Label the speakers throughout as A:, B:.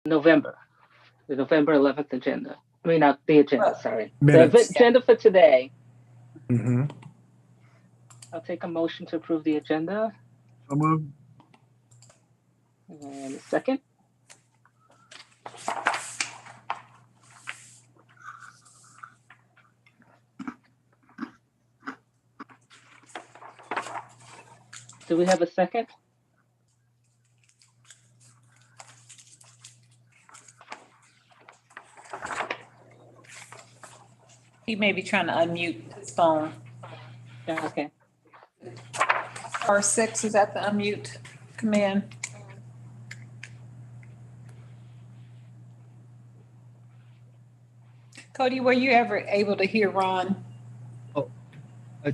A: November, the November 11th agenda. I mean, not the agenda, sorry.
B: Minutes.
A: The agenda for today.
B: Mm-hmm.
A: I'll take a motion to approve the agenda.
B: So moved.
A: And a second. Do we have a second?
C: He may be trying to unmute his phone.
A: Yeah, okay.
C: R6, is that the unmute command? Cody, were you ever able to hear Ron?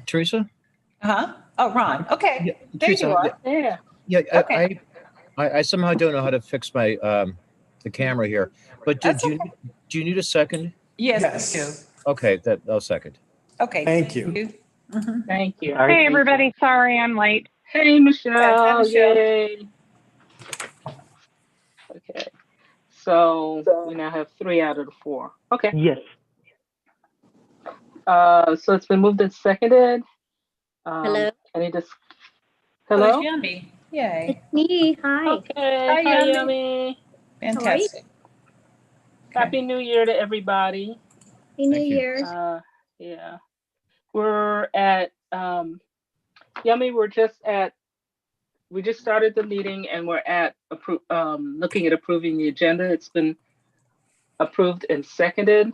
D: Teresa?
C: Huh? Oh, Ron. Okay.
D: Yeah,
C: There
D: Teresa,
C: you are.
A: Yeah.
D: Yeah,
C: Okay.
D: I somehow don't know how to fix my the camera here. But do
C: That's
D: you need a second?
C: Yes, we do.
D: Okay, I'll second.
C: Okay.
B: Thank you.
C: Mhm.
A: Thank you.
E: Hey, everybody. Sorry I'm late.
A: Hey, Michelle.
C: Hi, Michelle.
A: Yay. Okay. So we now have 3 out of the 4. Okay.
F: Yes.
A: So it's been moved and seconded.
G: Hello.
A: Hello?
C: Oh, it's Yummy. Yay.
G: It's me. Hi.
A: Okay.
C: Hi,
A: Hi,
C: Yummy.
A: Yummy.
C: Fantastic.
A: Happy New Year to everybody.
G: Happy New
D: Thank you.
G: Year.
A: Yeah. We're at, Yummy, we just started the meeting and we're at looking at approving the agenda. It's been approved and seconded.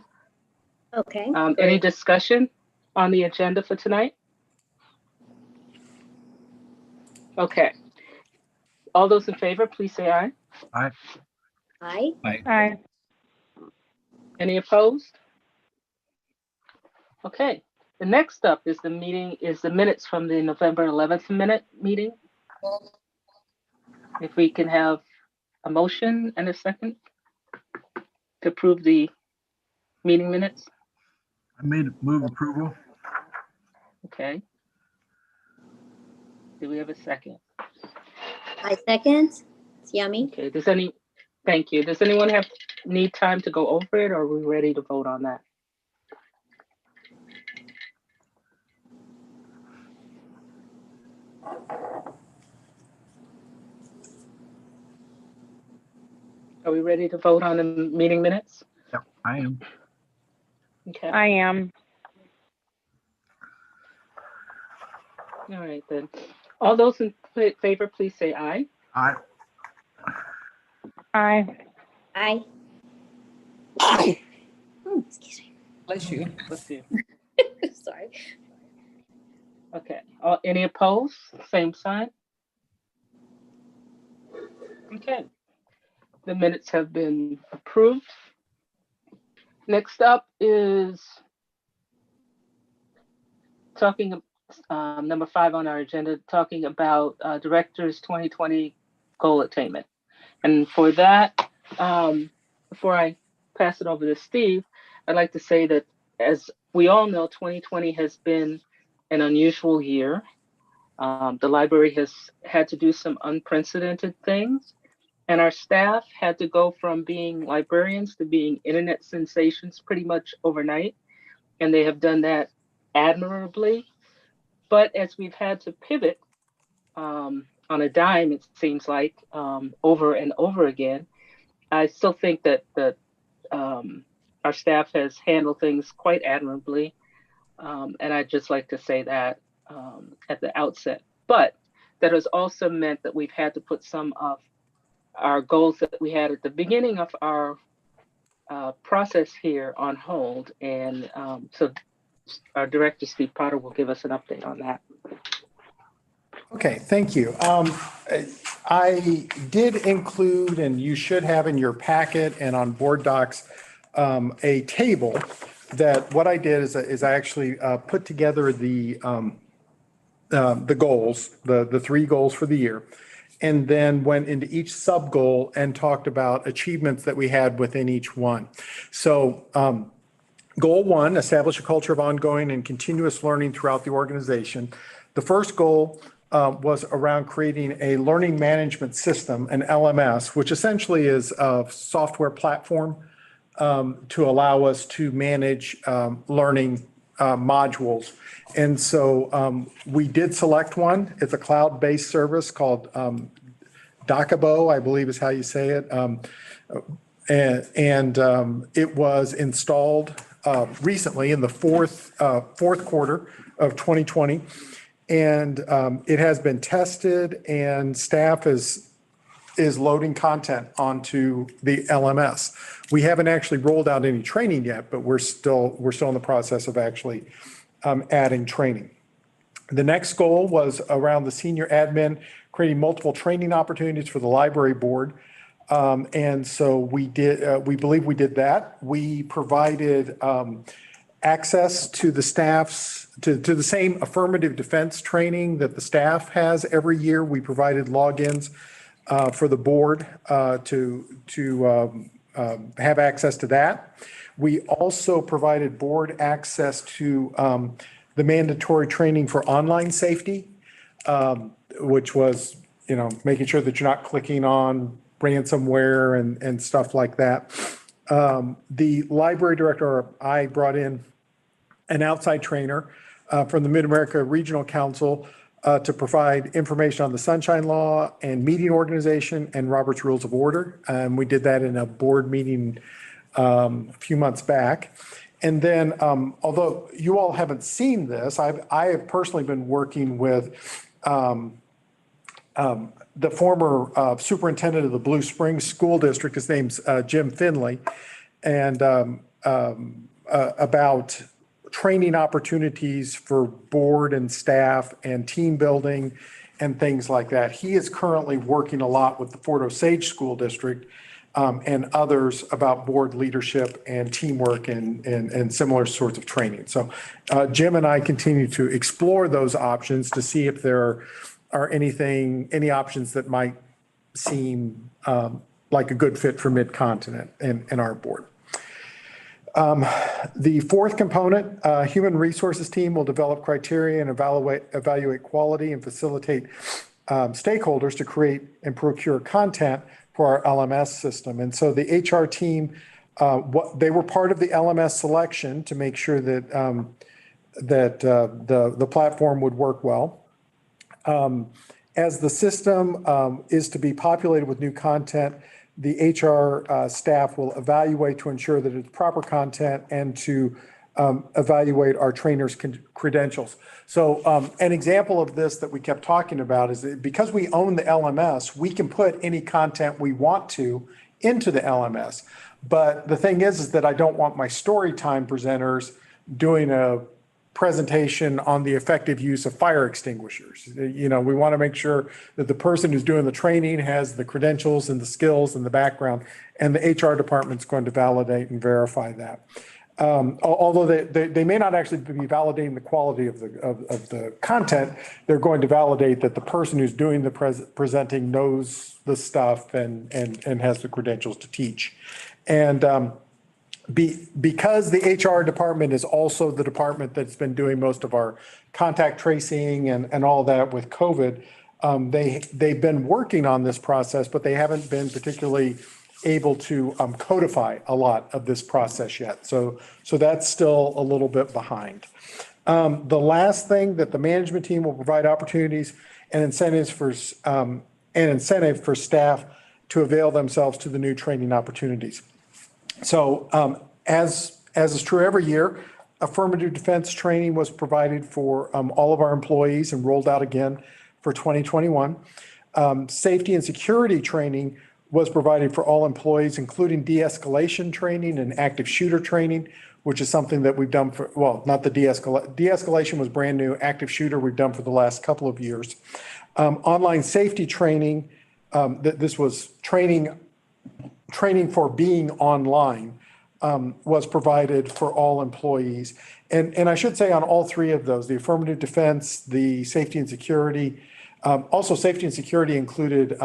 G: Okay.
A: Any discussion on the agenda for tonight? Okay. All those in favor, please say aye.
G: Hi.
E: Hi.
A: Any opposed? Okay. The next up is the minutes from the November 11th meeting. If we can have a motion and a second to approve the meeting minutes.
B: I move approval.
A: Okay. Do we have a second?
G: I second. It's Yummy.
A: Okay. Thank you. Does anyone need time to go over it, or are we ready to vote on that? Are we ready to vote on the meeting minutes?
B: Yep, I am.
A: Okay.
E: I am.
A: All right then. All those in favor, please say aye.
B: Aye.
E: Hi.
G: Hi. Excuse me.
C: Bless you.
A: Let's see.
G: Sorry.
A: Okay. Any opposed? Same sign. Okay. The minutes have been approved. Next up is talking number 5 on our agenda, talking about Director's 2020 goal attainment. And for that, before I pass it over to Steve, I'd like to say that, as we all know, 2020 has been an unusual year. The library has had to do some unprecedented things, and our staff had to go from being librarians to being internet sensations pretty much overnight, and they have done that admirably. But as we've had to pivot on a dime, it seems like, over and over again, I still think that our staff has handled things quite admirably. And I'd just like to say that at the outset. But that has also meant that we've had to put some of our goals that we had at the beginning of our process here on hold. And so our director, Steve Potter, will give us an update on that.
B: Okay, thank you. I did include, and you should have in your packet and on board docs, a table that what I did is I actually put together the goals, the 3 goals for the year, and then went into each sub goal and talked about achievements that we had within each one. So goal 1, establish a culture of ongoing and continuous learning throughout the organization. The first goal was around creating a learning management system, an LMS, which essentially is a software platform to allow us to manage learning modules. And so we did select one. It's a cloud-based service called Docabo, I believe is how you say it. It was installed recently in the fourth quarter of 2020. And it has been tested, and staff is loading content onto the LMS. We haven't actually rolled out any training yet, but we're still in the process of actually adding training. The next goal was around the senior admin, creating multiple training opportunities for the library board. And so we believe we did that. We provided access to the staff's, to the same affirmative defense training that the staff has every year. We provided logins for the board to have access to that. We also provided board access to the mandatory training for online safety, which was, making sure that you're not clicking on ransomware and stuff like that. The library director, I brought in an outside trainer from the Mid-America Regional Council to provide information on the Sunshine Law and meeting organization and Robert's Rules of Order. We did that in a board meeting a few months back. And then, although you all haven't seen this, I have personally been working with the former superintendent of the Blue Springs School District. His name's Jim Finley, and about training opportunities for board and staff and team building and things like that. He is currently working a lot with the Fort Osage School District and others about board leadership and teamwork and similar sorts of training. So Jim and I continue to explore those options to see if there are any options that might seem like a good fit for Mid-Continent and our board. The fourth component, human resources team will develop criteria and evaluate quality and facilitate stakeholders to create and procure content for our LMS system. And so the HR team, they were part of the LMS selection to make sure that the platform would work well. As the system is to be populated with new content, the HR staff will evaluate to ensure that it's proper content and to evaluate our trainers' credentials. So an example of this that we kept talking about is that because we own the LMS, we can put any content we want to into the LMS. But the thing is that I don't want my story time presenters doing a presentation on the effective use of fire extinguishers. We want to make sure that the person who's doing the training has the credentials and the skills and the background, and the HR department's going to validate and verify that. Although they may not actually be validating the quality of the content, they're going to validate that the person who's doing the presenting knows the stuff and has the credentials to teach. And because the HR department is also the department that's been doing most of our contact tracing and all that with COVID, they've been working on this process, but they haven't been particularly able to codify a lot of this process yet. So that's still a little bit behind. The last thing, that the management team will provide opportunities and incentives for incentive for staff to avail themselves to the new training opportunities. So as is true every year, affirmative defense training was provided for all of our employees and rolled out again for 2021. Safety and security training was provided for all employees, including de-escalation training and active shooter training, which is something that we've done for, well, not the de-escalation was brand new. Active shooter we've done for the last couple of years. Online safety training, this was training for being online, was provided for all employees. And I should say on all three of those, the affirmative defense, the safety and security, also safety and security included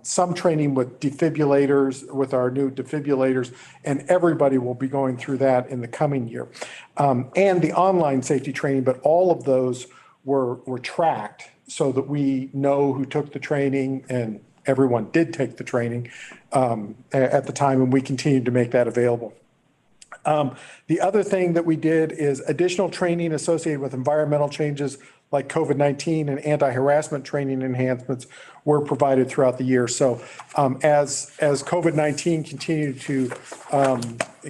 B: some training with defibrillators, with our new defibrillators, and everybody will be going through that in the coming year. And the online safety training, but all of those were tracked so that we know who took the training, and everyone did take the training at the time, and we continued to make that available. The other thing that we did is additional training associated with environmental changes like COVID-19 and anti-harassment training enhancements were provided throughout the year. So as COVID-19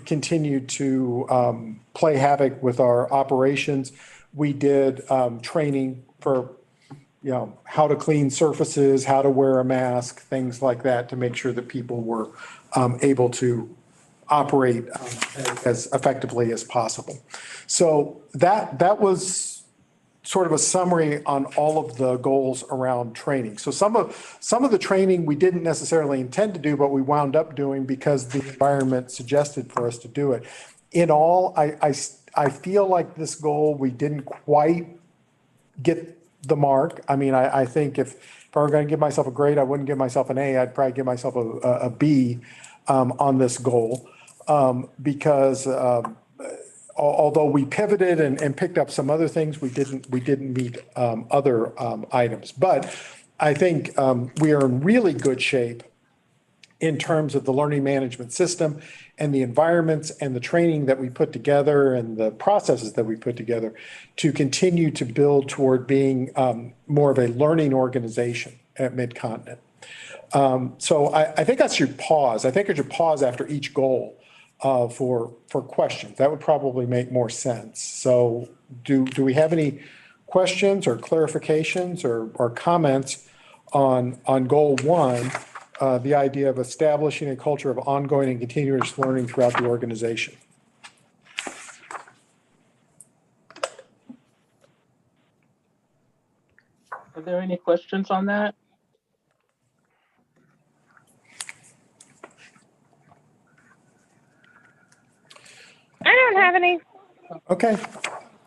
B: continued to play havoc with our operations, we did training for how to clean surfaces, how to wear a mask, things like that, to make sure that people were able to operate as effectively as possible. So that was sort of a summary on all of the goals around training. So some of the training we didn't necessarily intend to do, but we wound up doing because the environment suggested for us to do it. In all, I feel like this goal, we didn't quite get the mark. I mean, I think if I were going to give myself a grade, I wouldn't give myself an A. I'd probably give myself a B on this goal because although we pivoted and picked up some other things, we didn't meet other items. But I think we are in really good shape in terms of the learning management system and the environments and the training that we put together and the processes that we put together to continue to build toward being more of a learning organization at Mid-Continent. So I think I should pause. I think I should pause after each goal for questions. That would probably make more sense. So do we have any questions or clarifications or comments on goal one, the idea of establishing a culture of ongoing and continuous learning throughout the organization?
A: Are there any questions on that?
E: I don't have any.
B: Okay.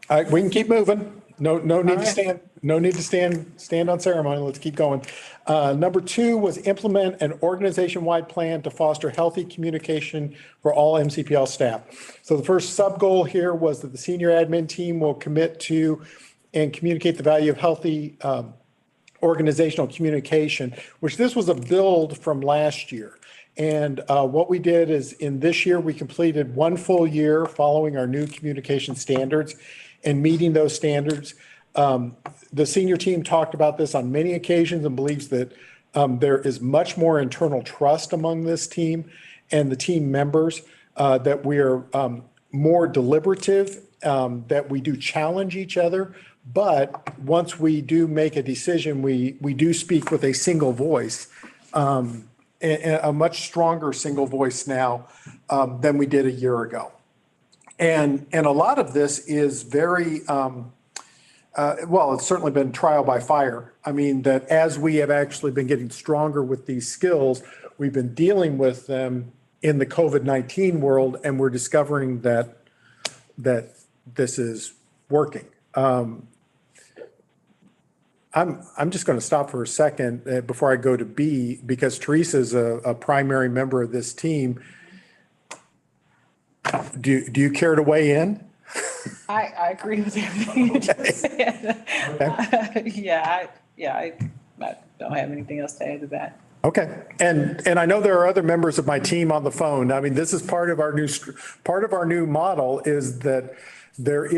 B: All right, we can keep moving. No need to stand. No need to stand on ceremony. Let's keep going. Number 2 was implement an organization-wide plan to foster healthy communication for all MCPL staff. So the first sub-goal here was that the senior admin team will commit to and communicate the value of healthy organizational communication, which this was a build from last year. And what we did is in this year, we completed 1 full year following our new communication standards and meeting those standards. The senior team talked about this on many occasions and believes that there is much more internal trust among this team and the team members, that we are more deliberative, that we do challenge each other. But once we do make a decision, we do speak with a single voice, a much stronger single voice now than we did a year ago. And a lot of this is very, well, it's certainly been trial by fire. I mean, that as we have actually been getting stronger with these skills, we've been dealing with them in the COVID-19 world, and we're discovering that this is working. I'm just going to stop for a second before I go to B, because Teresa is a primary member of this team. Do you care to weigh in?
C: I agree with everything you just said. Okay. I don't have anything else to add to that.
B: Okay. And I know there are other members of my team on the phone. I mean, this is part of our new model is that there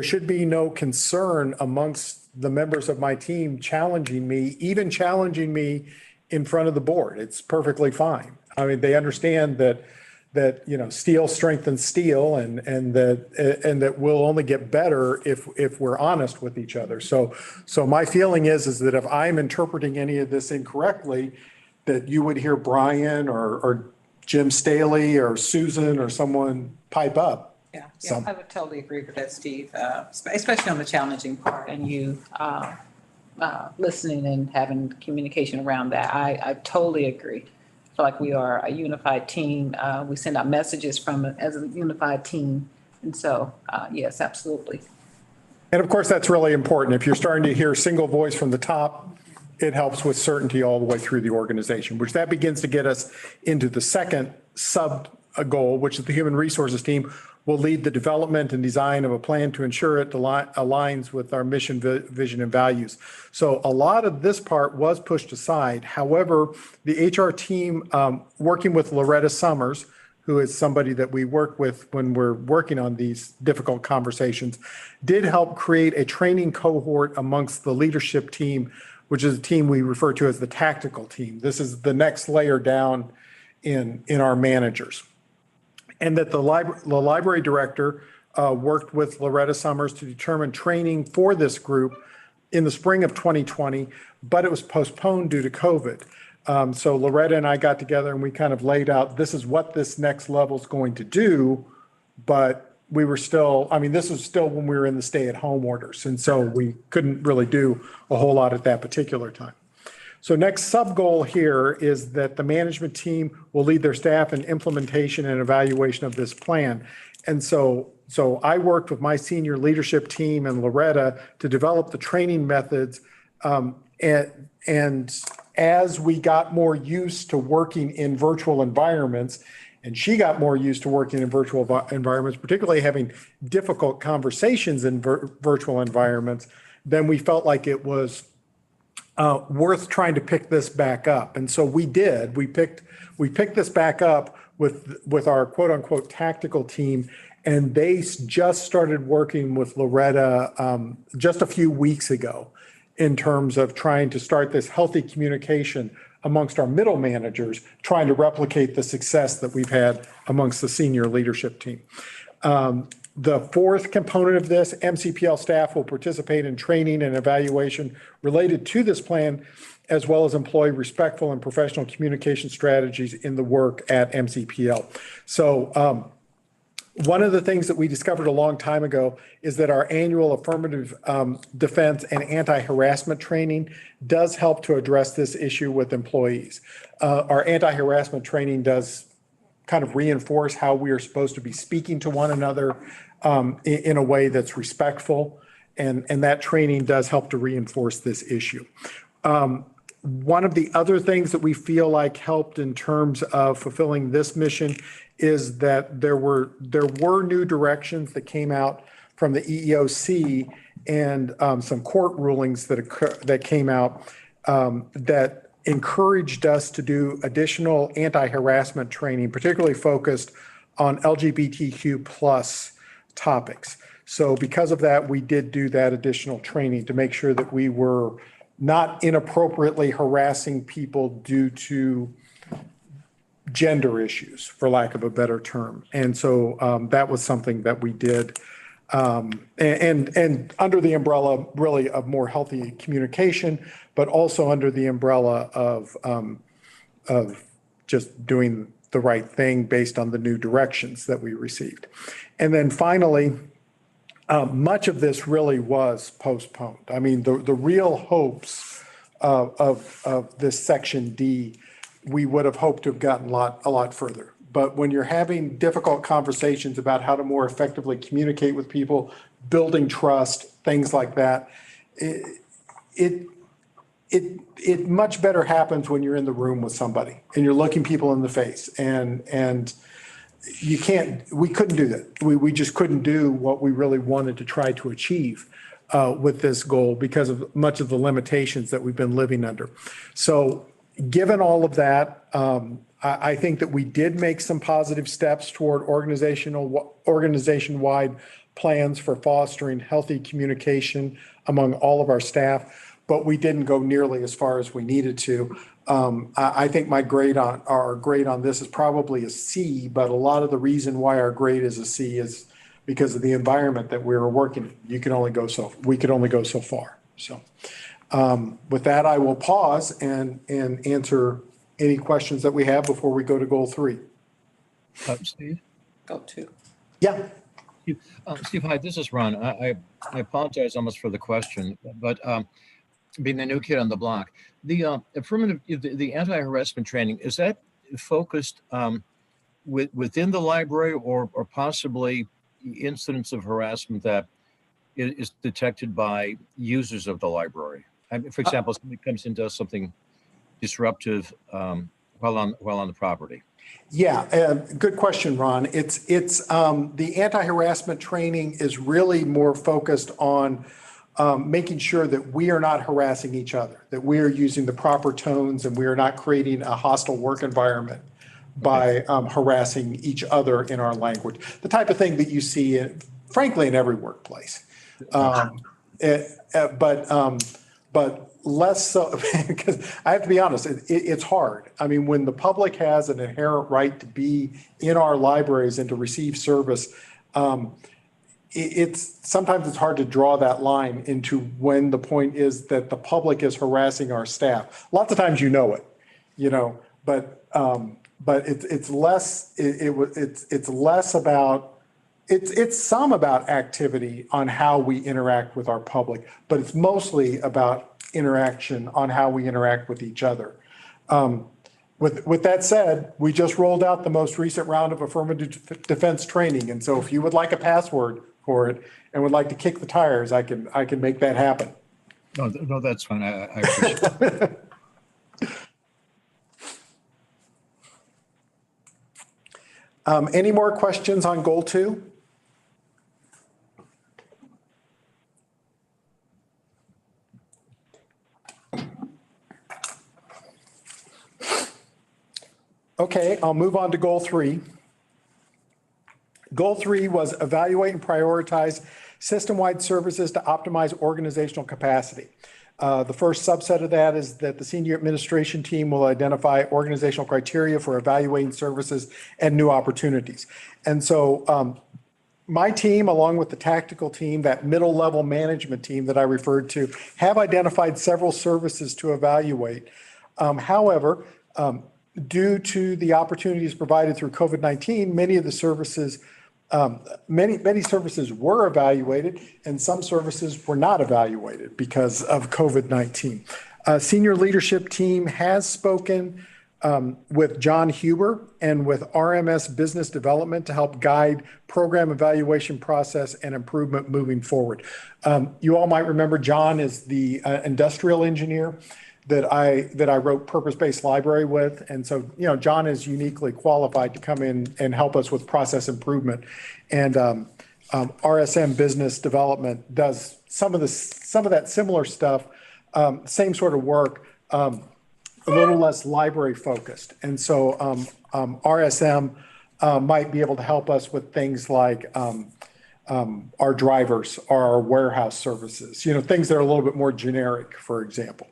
B: should be no concern amongst the members of my team challenging me in front of the board. It's perfectly fine. I mean, they understand that steel strengthens steel and that we'll only get better if we're honest with each other. So my feeling is that if I'm interpreting any of this incorrectly, that you would hear Brian or Jim Staley or Susan or someone pipe up.
C: Yeah, I would totally agree with that, Steve, especially on the challenging part and you listening and having communication around that. I totally agree. I feel like we are a unified team. We send out messages as a unified team. And so, yes, absolutely.
B: And of course, that's really important. If you're starting to hear single voice from the top, it helps with certainty all the way through the organization, which that begins to get us into the second sub goal, which is the human resources team will lead the development and design of a plan to ensure it aligns with our mission, vision, and values. So a lot of this part was pushed aside. However, the HR team, working with Loretta Summers, who is somebody that we work with when we're working on these difficult conversations, did help create a training cohort amongst the leadership team, which is a team we refer to as the tactical team. This is the next layer down in our managers. And that the library director worked with Loretta Summers to determine training for this group in the spring of 2020, but it was postponed due to COVID. So Loretta and I got together and we kind of laid out, this is what this next level is going to do, but we were still, I mean, this was still when we were in the stay-at-home orders. And so we couldn't really do a whole lot at that particular time. So next sub-goal here is that the management team will lead their staff in implementation and evaluation of this plan. And so I worked with my senior leadership team and Loretta to develop the training methods. And as we got more used to working in virtual environments, and she got more used to working in virtual environments, particularly having difficult conversations in virtual environments, then we felt like it was worth trying to pick this back up. And so we did. We picked this back up with our quote unquote tactical team, and they just started working with Loretta just a few weeks ago in terms of trying to start this healthy communication amongst our middle managers, trying to replicate the success that we've had amongst the senior leadership team. The fourth component of this, MCPL staff will participate in training and evaluation related to this plan, as well as employ respectful and professional communication strategies in the work at MCPL. So one of the things that we discovered a long time ago is that our annual affirmative defense and anti-harassment training does help to address this issue with employees. Our anti-harassment training does kind of reinforce how we are supposed to be speaking to one another in a way that's respectful. And that training does help to reinforce this issue. One of the other things that we feel like helped in terms of fulfilling this mission is that there were new directions that came out from the EEOC and some court rulings that came out that encouraged us to do additional anti-harassment training, particularly focused on LGBTQ plus topics. So because of that, we did do that additional training to make sure that we were not inappropriately harassing people due to gender issues, for lack of a better term. And so that was something that we did. And under the umbrella really of more healthy communication, but also under the umbrella of just doing the right thing based on the new directions that we received. And then finally, much of this really was postponed. I mean, the real hopes of this section D, we would have hoped to have gotten a lot further. But when you're having difficult conversations about how to more effectively communicate with people, building trust, things like that, it much better happens when you're in the room with somebody and you're looking people in the face. And we couldn't do that. We just couldn't do what we really wanted to try to achieve with this goal because of much of the limitations that we've been living under. So given all of that, I think that we did make some positive steps toward organization-wide plans for fostering healthy communication among all of our staff, but we didn't go nearly as far as we needed to. I think our grade on this is probably a C, but a lot of the reason why our grade is a C is because of the environment that we were working in. We could only go so far. So with that, I will pause and answer any questions that we have before we go to goal 3.
D: Steve?
C: Go to.
B: Yeah.
D: Steve, hi, this is Ron. I apologize almost for the question, but being the new kid on the block, the the anti-harassment training, is that focused within the library or possibly incidents of harassment that is detected by users of the library? I mean, for example, somebody comes and does something disruptive while on the property?
B: Yeah, good question, Ron. It's the anti-harassment training is really more focused on making sure that we are not harassing each other, that we are using the proper tones and we are not creating a hostile work environment by harassing each other in our language. The type of thing that you see, frankly, in every workplace. But less so, because I have to be honest, it's hard. I mean, when the public has an inherent right to be in our libraries and to receive service, sometimes it's hard to draw that line into when the point is that the public is harassing our staff. Lots of times you know it, but it's less. It's less about. It's some about activity on how we interact with our public, but it's mostly about interaction on how we interact with each other. With that said, we just rolled out the most recent round of affirmative defense training, and so if you would like a password for it and would like to kick the tires, I can make that happen.
D: No, that's fine. I appreciate it.
B: Any more questions on goal 2? Okay, I'll move on to goal 3. Goal 3 was evaluate and prioritize system-wide services to optimize organizational capacity. The first subset of that is that the senior administration team will identify organizational criteria for evaluating services and new opportunities. And so my team, along with the tactical team, that middle level management team that I referred to, have identified several services to evaluate. However, due to the opportunities provided through COVID-19, many of the services, many services were evaluated and some services were not evaluated because of COVID-19. Senior leadership team has spoken with John Huber and with RMS Business Development to help guide program evaluation process and improvement moving forward. You all might remember John is the industrial engineer that I wrote Purpose-Based Library with. And so, John is uniquely qualified to come in and help us with process improvement. And RSM Business Development does some of that similar stuff, same sort of work, a little less library focused. And so RSM might be able to help us with things like our drivers, our warehouse services, things that are a little bit more generic, for example.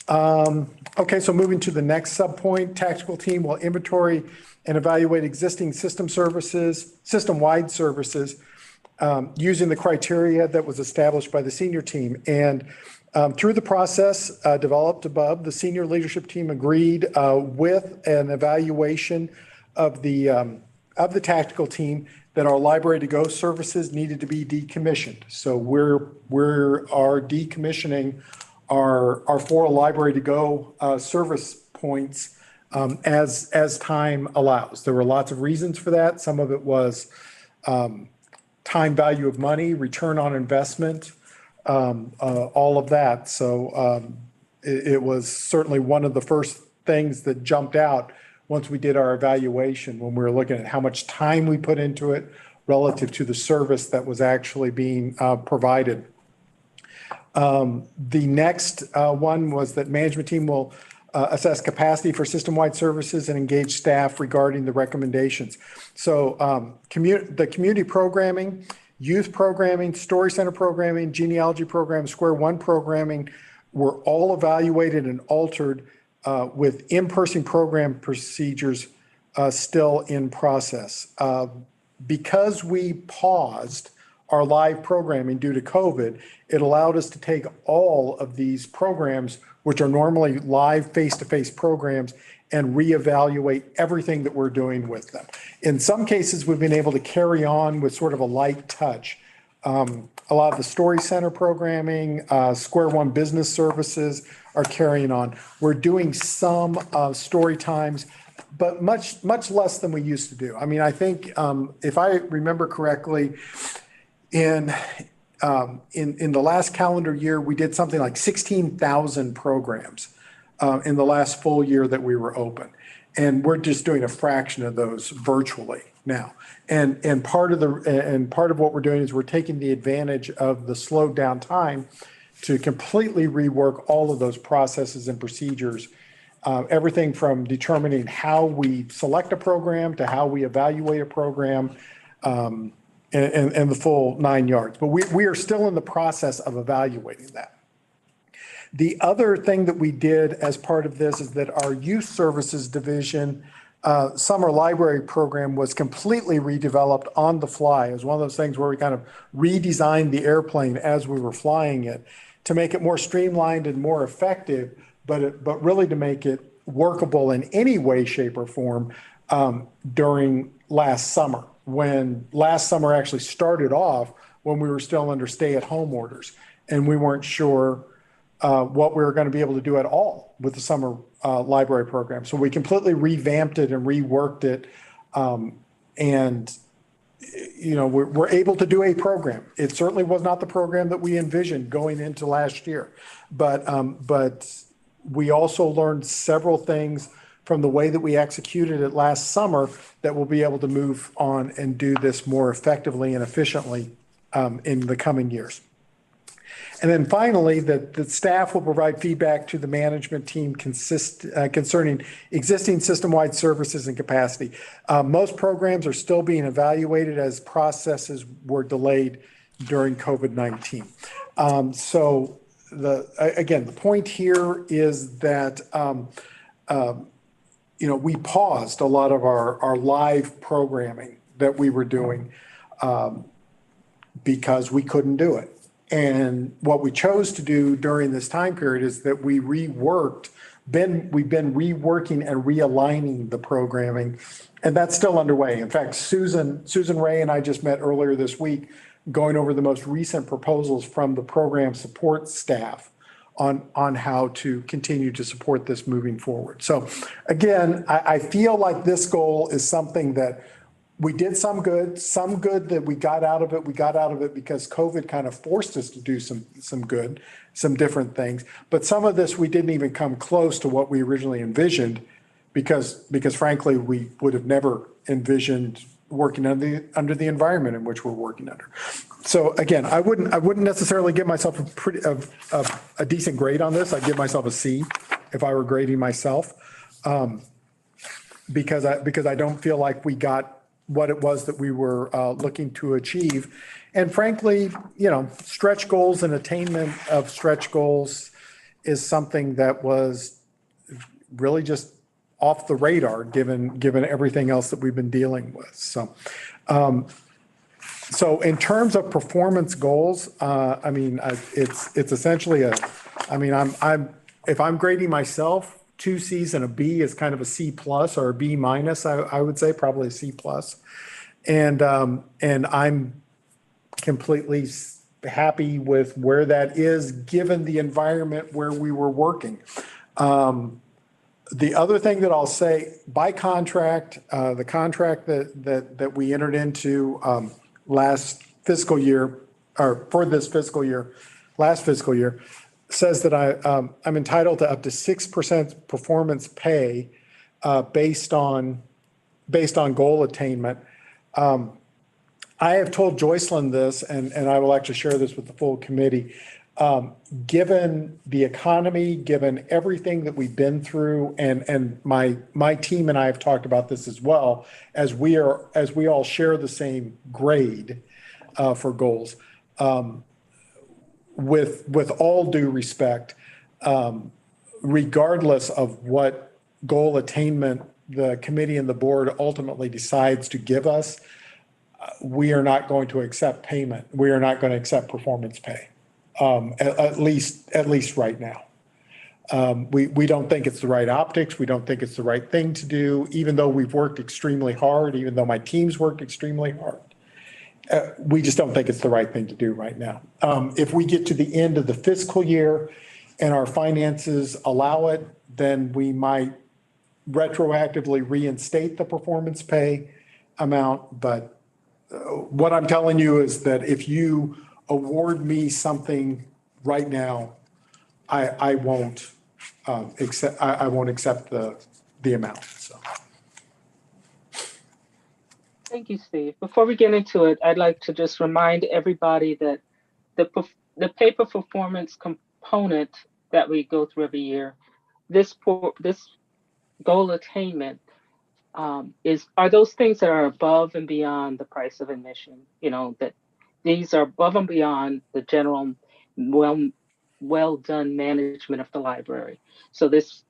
B: Okay, so moving to the next subpoint, tactical team will inventory and evaluate existing system-wide services using the criteria that was established by the senior team. And through the process developed above, the senior leadership team agreed with an evaluation of the tactical team that our library to go services needed to be decommissioned. So we are decommissioning our 4 library to go service points as time allows. There were lots of reasons for that. Some of it was time value of money, return on investment, all of that. So it was certainly one of the first things that jumped out once we did our evaluation, when we were looking at how much time we put into it relative to the service that was actually being provided. The next one was that management team will assess capacity for system-wide services and engage staff regarding the recommendations. So the community programming, youth programming, story center programming, genealogy program, Square One programming were all evaluated and altered with in-person program procedures still in process. Because we paused our live programming due to COVID, it allowed us to take all of these programs, which are normally live face-to-face programs, and reevaluate everything that we're doing with them. In some cases, we've been able to carry on with sort of a light touch. A lot of the Story Center programming, Square One business services are carrying on. We're doing some story times, but much less than we used to do. I mean, I think if I remember correctly, in the last calendar year, we did something like 16,000 programs in the last full year that we were open. And we're just doing a fraction of those virtually now. And part of what we're doing is we're taking the advantage of the slowed down time to completely rework all of those processes and procedures. Everything from determining how we select a program to how we evaluate a program, and the full 9 yards. But we are still in the process of evaluating that. The other thing that we did as part of this is that our youth services division summer library program was completely redeveloped on the fly. It was one of those things where we kind of redesigned the airplane as we were flying it to make it more streamlined and more effective, but really to make it workable in any way, shape, or form during last summer, when last summer actually started off when we were still under stay-at-home orders and we weren't sure what we were going to be able to do at all with the summer library program. So we completely revamped it and reworked it. And, you know, we're able to do a program. It certainly was not the program that we envisioned going into last year. But we also learned several things from the way that we executed it last summer that we'll be able to move on and do this more effectively and efficiently in the coming years. And then finally, the staff will provide feedback to the management team concerning existing system-wide services and capacity. Most programs are still being evaluated as processes were delayed during COVID-19. So again, the point here is that you know, we paused a lot of our live programming that we were doing because we couldn't do it. And what we chose to do during this time period is that we've been reworking and realigning the programming, and that's still underway. In fact, Susan Ray and I just met earlier this week going over the most recent proposals from the program support staff on how to continue to support this moving forward. So again, I feel like this goal is something that we did some good that we got out of it. We got out of it because COVID kind of forced us to do some good, some different things. But some of this, we didn't even come close to what we originally envisioned because frankly, we would have never envisioned working under the environment in which we're working under. So again, I wouldn't necessarily give myself a decent grade on this. I'd give myself a C if I were grading myself, because I don't feel like we got what it was that we were looking to achieve. And frankly, you know, stretch goals and attainment of stretch goals is something that was really just off the radar given everything else that we've been dealing with. So so in terms of performance goals, I mean, it's essentially if I'm grading myself, 2 C's and a B is kind of a C plus or a B minus. I would say probably a C plus, and I'm completely happy with where that is given the environment where we were working. The other thing that I'll say, by contract, the contract that we entered into last fiscal year, or for this fiscal year, last fiscal year, says that I'm entitled to up to 6% performance pay based on goal attainment. I have told Joycelyn this, and I will actually share this with the full committee. Given the economy, given everything that we've been through, and my team and I have talked about this as well, as we all share the same grade for goals. With all due respect, regardless of what goal attainment the committee and the board ultimately decides to give us, we are not going to accept payment. We are not going to accept performance pay, at least right now. We don't think it's the right optics. We don't think it's the right thing to do, even though we've worked extremely hard, even though my team's worked extremely hard. We just don't think it's the right thing to do right now. If we get to the end of the fiscal year and our finances allow it, then we might retroactively reinstate the performance pay amount. But what I'm telling you is that if you award me something right now, I won't accept the amount, so.
A: Thank you, Steve. Before we get into it, I'd like to just remind everybody that the pay for performance component that we go through every year, this goal attainment are those things that are above and beyond the price of admission. You know, that these are above and beyond the general well done management of the library. So this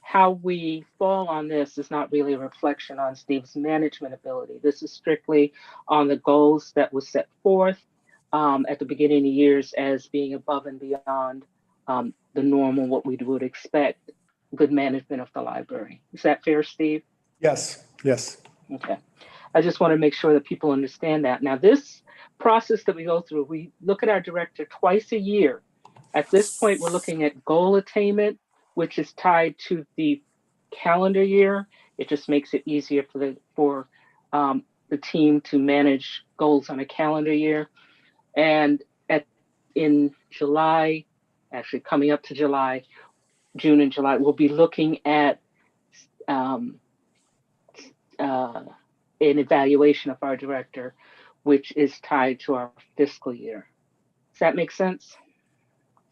A: how we fall on this is not really a reflection on Steve's management ability. This is strictly on the goals that was set forth at the beginning of the years as being above and beyond the normal, what we would expect, good management of the library. Is that fair, Steve?
B: Yes, yes.
A: Okay. I just want to make sure that people understand that. Now, this process that we go through, we look at our director twice a year. At this point, we're looking at goal attainment, which is tied to the calendar year. It just makes it easier for the team to manage goals on a calendar year. And in July, actually coming up to July, June and July, we'll be looking at an evaluation of our director, which is tied to our fiscal year. Does that make sense?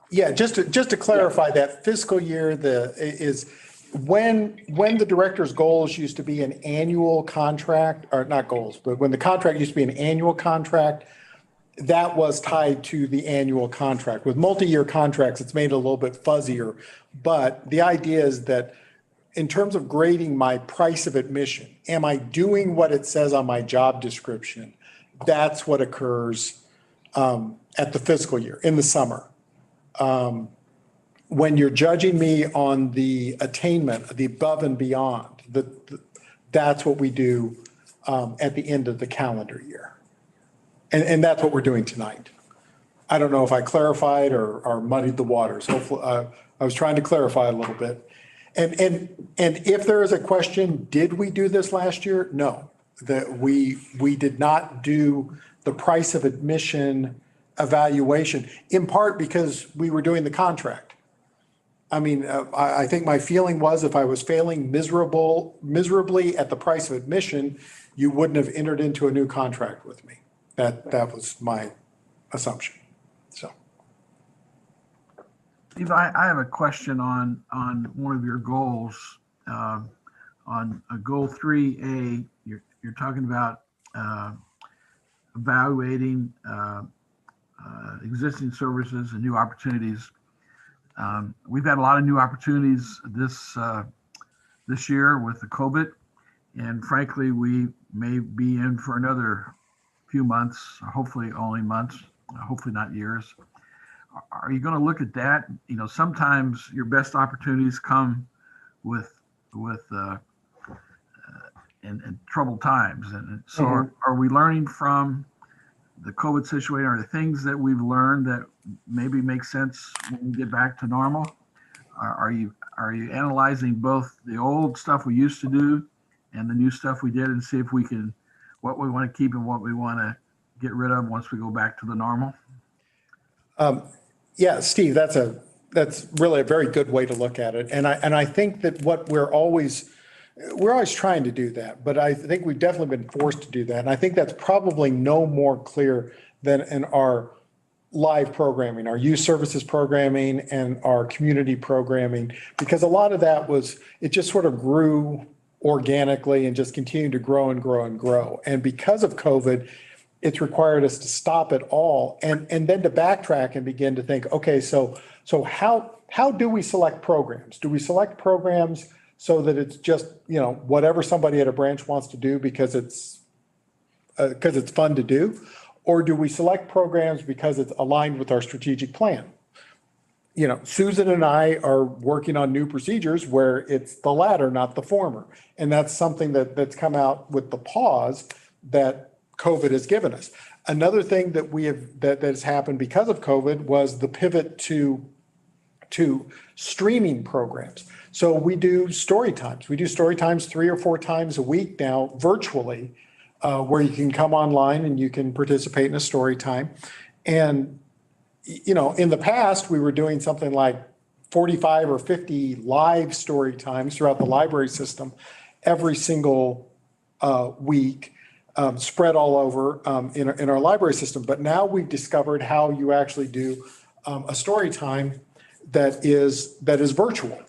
B: Yeah, just to clarify, that fiscal year is when the director's goals used to be an annual contract, or not goals, but when the contract used to be an annual contract, that was tied to the annual contract. With multi-year contracts, it's made a little bit fuzzier, but the idea is that in terms of grading my price of admission, am I doing what it says on my job description? That's what occurs at the fiscal year, in the summer. When you're judging me on the attainment, the above and beyond, that's what we do at the end of the calendar year. And that's what we're doing tonight. I don't know if I clarified or muddied the waters. Hopefully, I was trying to clarify a little bit. And if there is a question, did we do this last year? No, that we did not do the price of admission evaluation, in part because we were doing the contract. I mean, I think my feeling was if I was failing miserably at the price of admission, you wouldn't have entered into a new contract with me. That was my assumption. So,
F: Steve, I have a question on one of your goals. On goal 3A, you're talking about evaluating existing services and new opportunities. We've had a lot of new opportunities this year with the COVID, and frankly, we may be in for another few months, hopefully only months, hopefully not years. Are you going to look at that? You know, sometimes your best opportunities come with in troubled times, and so are we learning from the COVID situation? Are there things that we've learned that maybe make sense when we get back to normal? Are you analyzing both the old stuff we used to do and the new stuff we did, and see if we can, what we want to keep and what we want to get rid of once we go back to the normal?
B: Yeah, Steve, that's really a very good way to look at it. And I think that what we're always trying to do that, but I think we've definitely been forced to do that. And I think that's probably no more clear than in our live programming, our youth services programming and our community programming, because a lot of that it just sort of grew organically and just continued to grow and grow and grow. And because of COVID, it's required us to stop it all and then to backtrack and begin to think, okay, so how do we select programs? Do we select programs so that it's just, you know, whatever somebody at a branch wants to do because it's fun to do? Or do we select programs because it's aligned with our strategic plan? You know, Susan and I are working on new procedures where it's the latter, not the former. And that's something that's come out with the pause that COVID has given us. Another thing that has happened because of COVID was the pivot to streaming programs. So we do story times. We do story times 3 or 4 times a week now virtually, where you can come online and you can participate in a story time. And, you know, in the past, we were doing something like 45 or 50 live story times throughout the library system every single week, spread all over in our library system. But now we've discovered how you actually do a story time that is virtual,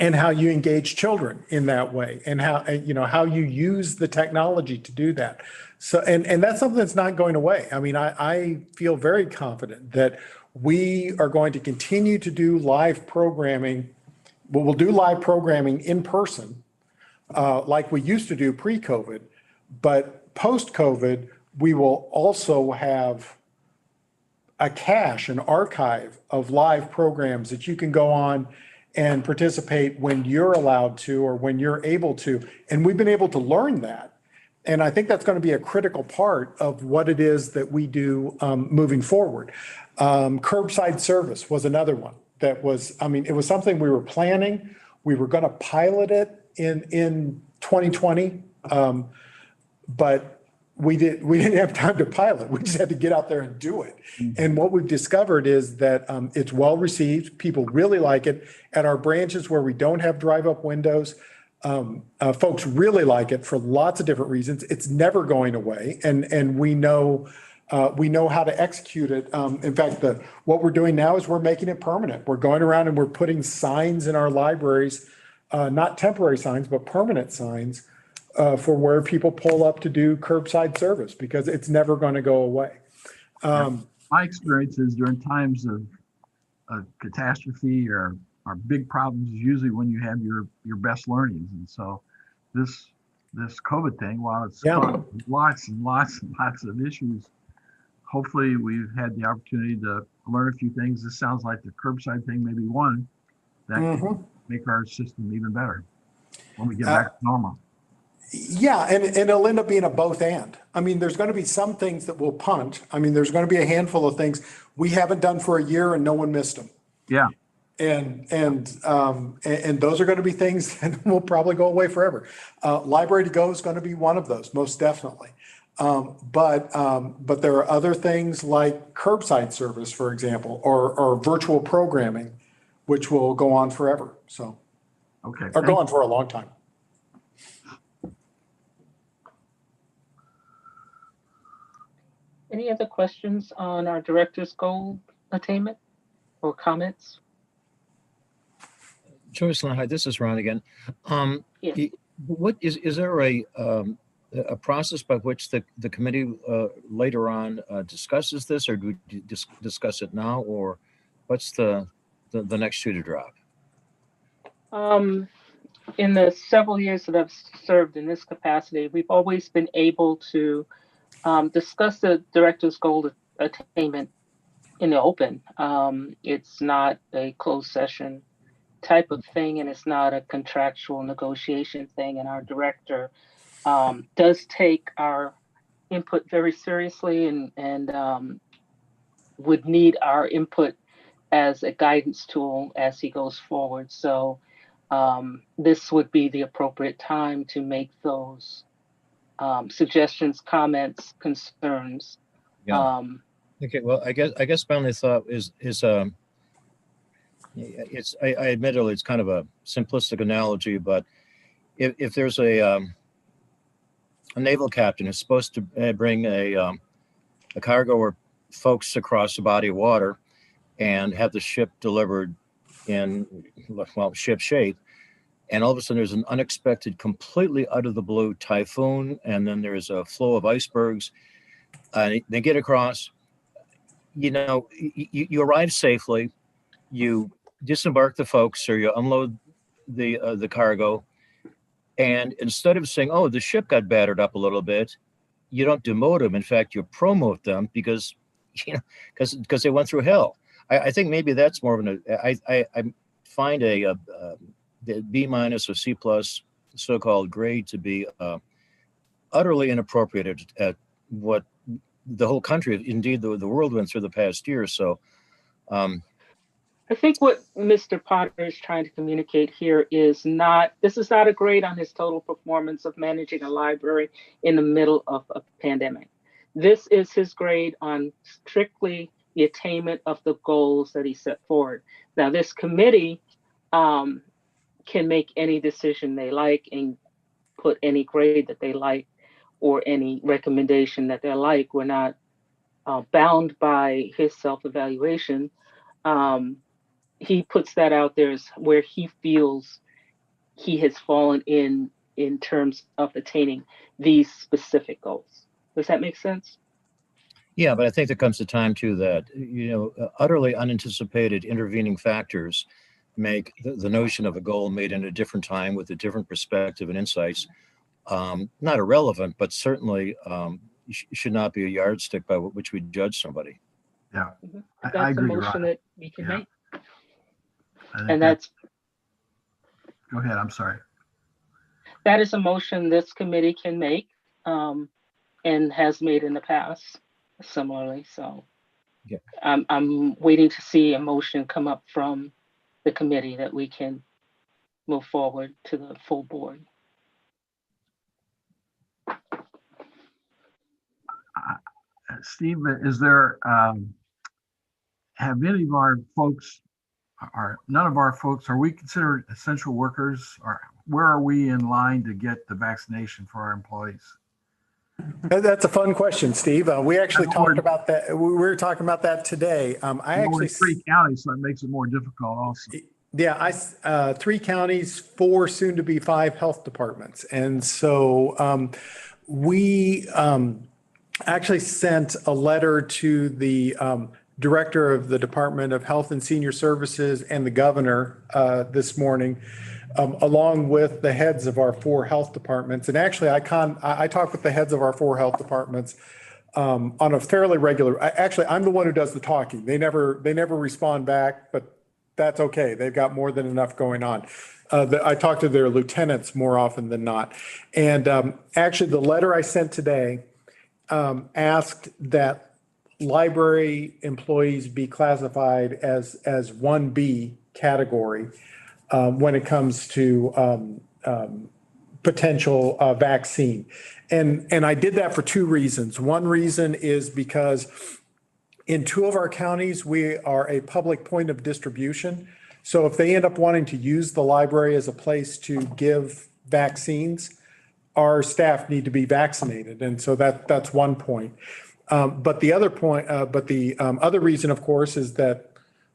B: and how you engage children in that way, and how you use the technology to do that. So, and that's something that's not going away. I mean, I feel very confident that we are going to continue to do live programming. We'll do live programming in person, like we used to do pre-COVID, but post-COVID, we will also have a cache, an archive of live programs that you can go on and participate when you're allowed to or when you're able to. And we've been able to learn that. And I think that's going to be a critical part of what it is that we do moving forward. Curbside service was another one that was, I mean, it was something we were planning. We were going to pilot it in 2020, but we didn't have time to pilot. We just had to get out there and do it. And what we've discovered is that it's well received. People really like it. At our branches where we don't have drive-up windows, folks really like it for lots of different reasons. It's never going away, and we know how to execute it. In fact, what we're doing now is we're making it permanent. We're going around and we're putting signs in our libraries, not temporary signs, but permanent signs, for where people pull up to do curbside service, because it's never going to go away.
F: My experience is during times of catastrophe or big problems is usually when you have your best learnings. And so this COVID thing, while it's caused lots and lots and lots of issues, hopefully we've had the opportunity to learn a few things. This sounds like the curbside thing may be one that can make our system even better when we get back to normal.
B: Yeah, and it'll end up being a both and. I mean, there's going to be some things that we'll punt. I mean, there's going to be a handful of things we haven't done for a year and no one missed them.
F: Yeah.
B: And those are going to be things that will probably go away forever. Library to Go is going to be one of those, most definitely. But there are other things like curbside service, for example, or virtual programming, which will go on forever. So, or go on for a long time.
A: Any other questions on our director's goal attainment or comments?
D: Joycelyn, hi, this is Ron again.
A: Yes.
D: What is there a process by which the committee later on discusses this, or do we discuss it now, or what's the next shoe to drop?
A: In the several years that I've served in this capacity, we've always been able to discuss the director's goal attainment in the open. It's not a closed session type of thing, and it's not a contractual negotiation thing. And our director does take our input very seriously, and would need our input as a guidance tool as he goes forward. So this would be the appropriate time to make those suggestions, comments, concerns.
D: Yeah. Okay. Well, I guess my only thought is I admittedly it's kind of a simplistic analogy, but if there's a naval captain who's supposed to bring a cargo or folks across the body of water and have the ship delivered in ship shape, and all of a sudden there's an unexpected, completely out of the blue typhoon, and then there's a flow of icebergs, and they get across. You arrive safely, you disembark the folks, or you unload the cargo, and instead of saying, "Oh, the ship got battered up a little bit," you don't demote them. In fact, you promote them because they went through hell. I think maybe that's more of an. I find a B- or C+ so-called grade to be utterly inappropriate at what the whole country, indeed the world, went through the past year. So
A: I think what Mr. Potter is trying to communicate here is this is not a grade on his total performance of managing a library in the middle of a pandemic. This is his grade on strictly the attainment of the goals that he set forward. Now, this committee can make any decision they like and put any grade that they like or any recommendation that they like. We're not bound by his self-evaluation. He puts that out there as where he feels he has fallen in terms of attaining these specific goals. Does that make sense?
D: Yeah, but I think there comes a time too that, utterly unanticipated intervening factors make the notion of a goal made in a different time with a different perspective and insights not irrelevant, but certainly should not be a yardstick by which we judge somebody.
F: Yeah,
A: That's
F: I
A: a
F: agree,
A: motion
F: Ron.
A: that we can
F: Yeah.
A: make.
F: I think
A: And that's
F: go ahead. I'm sorry.
A: that is a motion this committee can make and has made in the past similarly. So
D: Yeah.
A: I'm waiting to see a motion come up from the committee that we can move forward to the full board.
F: Steve, is there, have any of our folks, none of our folks, are we considered essential workers? Or where are we in line to get the vaccination for our employees?
B: That's a fun question, Steve. We actually
F: I've
B: talked
F: heard-
B: about that. We were talking about that today. I
F: We're
B: actually,
F: in 3 counties, so it makes it more difficult also.
B: yeah, 3 counties, 4 soon to be 5 health departments. And so we actually sent a letter to the director of the Department of Health and Senior Services and the governor this morning, along with the heads of our 4 health departments. And actually, I talk with the heads of our 4 health departments on a fairly regular. Actually, I'm the one who does the talking. They never respond back, but that's okay. They've got more than enough going on. I talk to their lieutenants more often than not. And actually, the letter I sent today asked that library employees be classified as 1B category when it comes to potential vaccine. And I did that for 2 reasons. One reason is because in 2 of our counties, we are a public point of distribution. So if they end up wanting to use the library as a place to give vaccines, our staff need to be vaccinated. And so that's one point. But the other point, other reason, of course, is that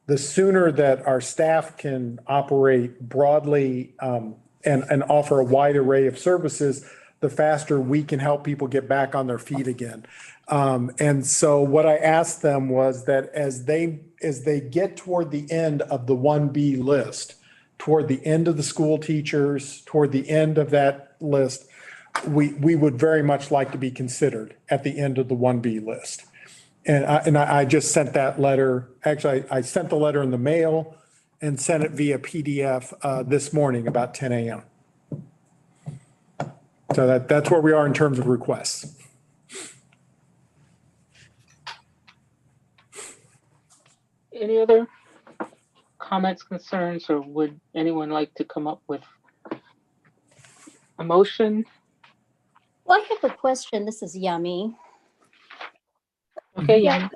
B: the sooner that our staff can operate broadly and offer a wide array of services, the faster we can help people get back on their feet again. And so what I asked them was that as they get toward the end of the 1B list, toward the end of the school teachers, toward the end of that list, we would very much like to be considered at the end of the 1B list. And I just sent that letter. Actually, I sent the letter in the mail and sent it via PDF this morning about 10 a.m. So that's where we are in terms of requests.
A: Any other comments, concerns, or would anyone like to come up with a motion?
G: Well, I have a question. This is Yummy.
A: Okay,
G: Yeah.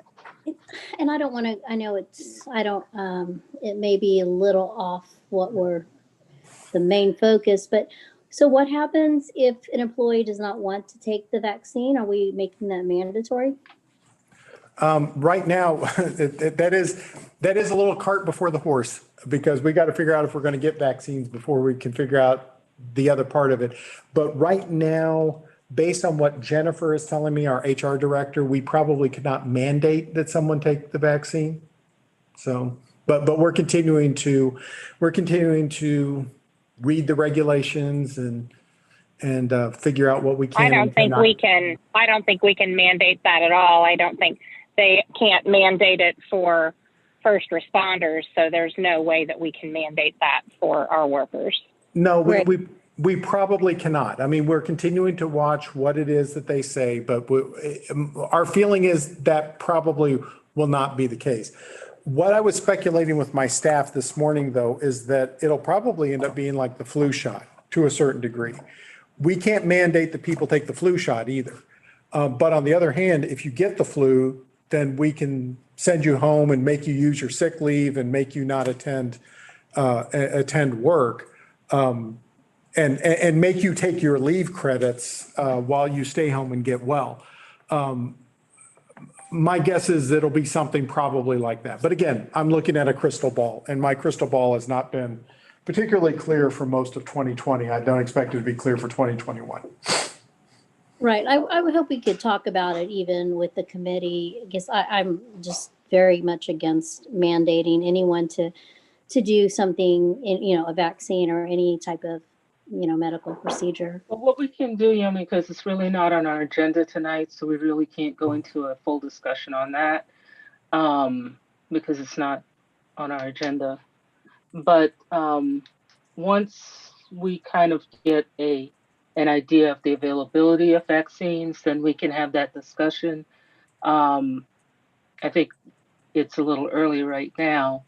A: yeah.
G: And I don't want to, I know it may be a little off what we're the main focus, but so what happens if an employee does not want to take the vaccine? Are we making that mandatory?
B: Right now, that is a little cart before the horse, because we got to figure out if we're going to get vaccines before we can figure out the other part of it. But right now, based on what Jennifer is telling me, our HR director, we probably could not mandate that someone take the vaccine. So, but we're continuing to read the regulations and figure out what we can.
E: I don't think we can mandate that at all. I don't think they can't mandate it for first responders. So there's no way that we can mandate that for our workers.
B: No,
G: Right.
B: we probably cannot. I mean, we're continuing to watch what it is that they say, but our feeling is that probably will not be the case. What I was speculating with my staff this morning, though, is that it'll probably end up being like the flu shot to a certain degree. We can't mandate that people take the flu shot either. But on the other hand, if you get the flu, then we can send you home and make you use your sick leave and make you not attend work, and make you take your leave credits while you stay home and get well. My guess is it'll be something probably like that. But again, I'm looking at a crystal ball, and my crystal ball has not been particularly clear for most of 2020. I don't expect it to be clear for 2021.
G: Right. I would hope we could talk about it even with the committee, because I'm just very much against mandating anyone to do something in, a vaccine or any type of, medical procedure.
A: But what we can do, Yumi, because it's really not on our agenda tonight, so we really can't go into a full discussion on that, because it's not on our agenda. But once we kind of get an idea of the availability of vaccines, then we can have that discussion. I think it's a little early right now.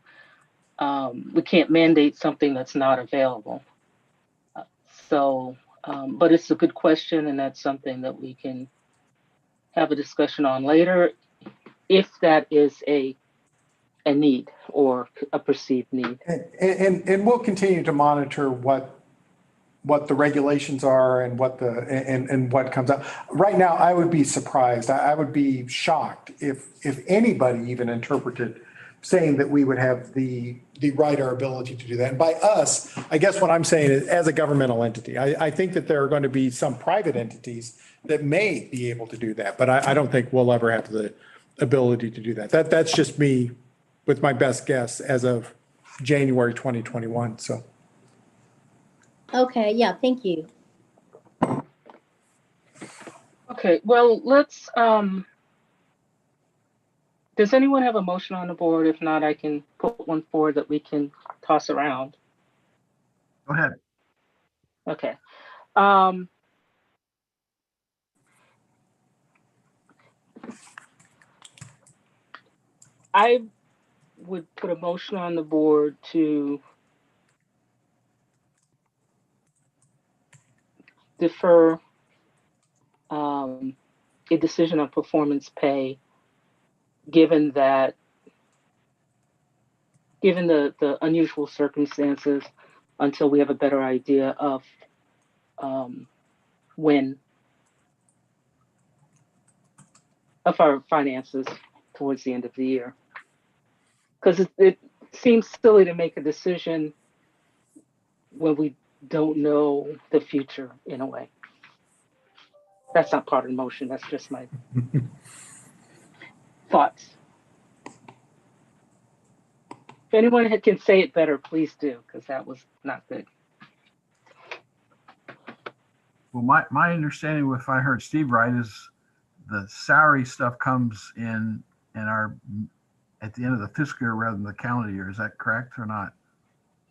A: We can't mandate something that's not available. But it's a good question, and that's something that we can have a discussion on later, if that is a need or a perceived need.
B: And we'll continue to monitor what the regulations are and what comes out. Right now, I would be surprised. I would be shocked if anybody even interpreted saying that we would have the right or ability to do that. And by us, I guess what I'm saying is as a governmental entity, I think that there are going to be some private entities that may be able to do that, but I don't think we'll ever have the ability to do that. That's just me with my best guess as of January 2021. So.
G: Okay. Yeah. Thank you.
A: Okay, well, let's, does anyone have a motion on the board? If not, I can put one forward that we can toss around.
F: Go ahead.
A: Okay. I would put a motion on the board to defer a decision on performance pay, given the unusual circumstances, until we have a better idea of when of our finances towards the end of the year. Because it seems silly to make a decision when we don't know the future, in a way. That's not part of the motion, that's just my thoughts. If anyone can say it better, please do, because that was not good.
F: Well, my understanding, if I heard Steve right, is the salary stuff comes in at the end of the fiscal year rather than the calendar year. Is that correct or not?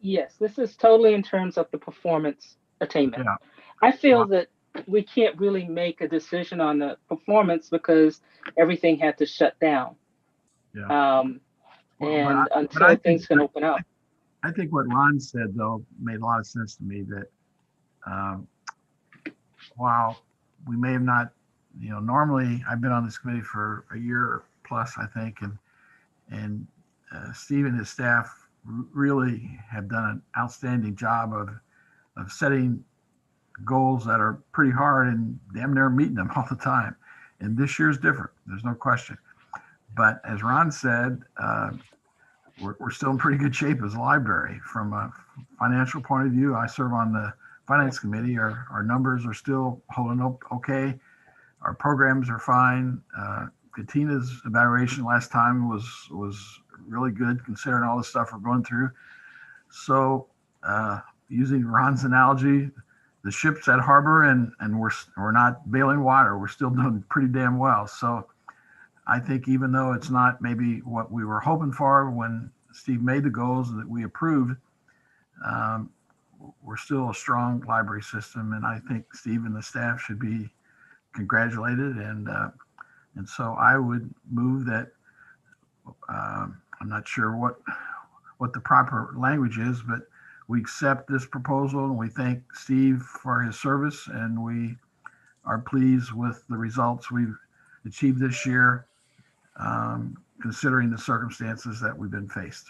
A: Yes, this is totally in terms of the performance attainment.
F: Yeah.
A: I feel that we can't really make a decision on the performance because everything had to shut down.
F: Yeah.
A: Until things can open up.
F: I think what Ron said, though, made a lot of sense to me, that while we may have not, normally I've been on this committee for a year plus, I think, and Steve and his staff really have done an outstanding job of setting goals that are pretty hard and damn near meeting them all the time. And this year's different. There's no question. But as Ron said, we're still in pretty good shape as a library from a financial point of view. I serve on the finance committee. Our numbers are still holding up okay. Our programs are fine. Katina's evaluation last time was really good considering all the stuff we're going through. So using Ron's analogy, the ship's at harbor and we're not bailing water. We're still doing pretty damn well. So I think even though it's not maybe what we were hoping for when Steve made the goals that we approved, we're still a strong library system. And I think Steve and the staff should be congratulated. And so I would move that, I'm not sure what the proper language is, but we accept this proposal and we thank Steve for his service, and we are pleased with the results we've achieved this year. considering the circumstances that we've been faced.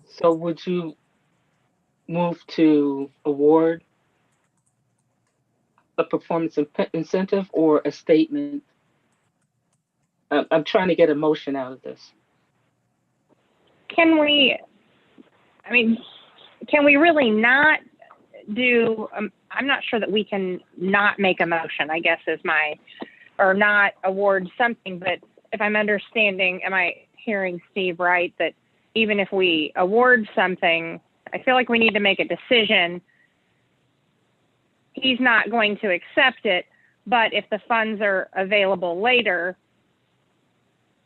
A: So would you move to award a performance incentive or a statement? I'm trying to get a motion out of this.
E: Can we really not do, I'm not sure that we can not make a motion, I guess or not award something, but if I'm understanding, am I hearing Steve right, that even if we award something, I feel like we need to make a decision. He's not going to accept it, but if the funds are available later,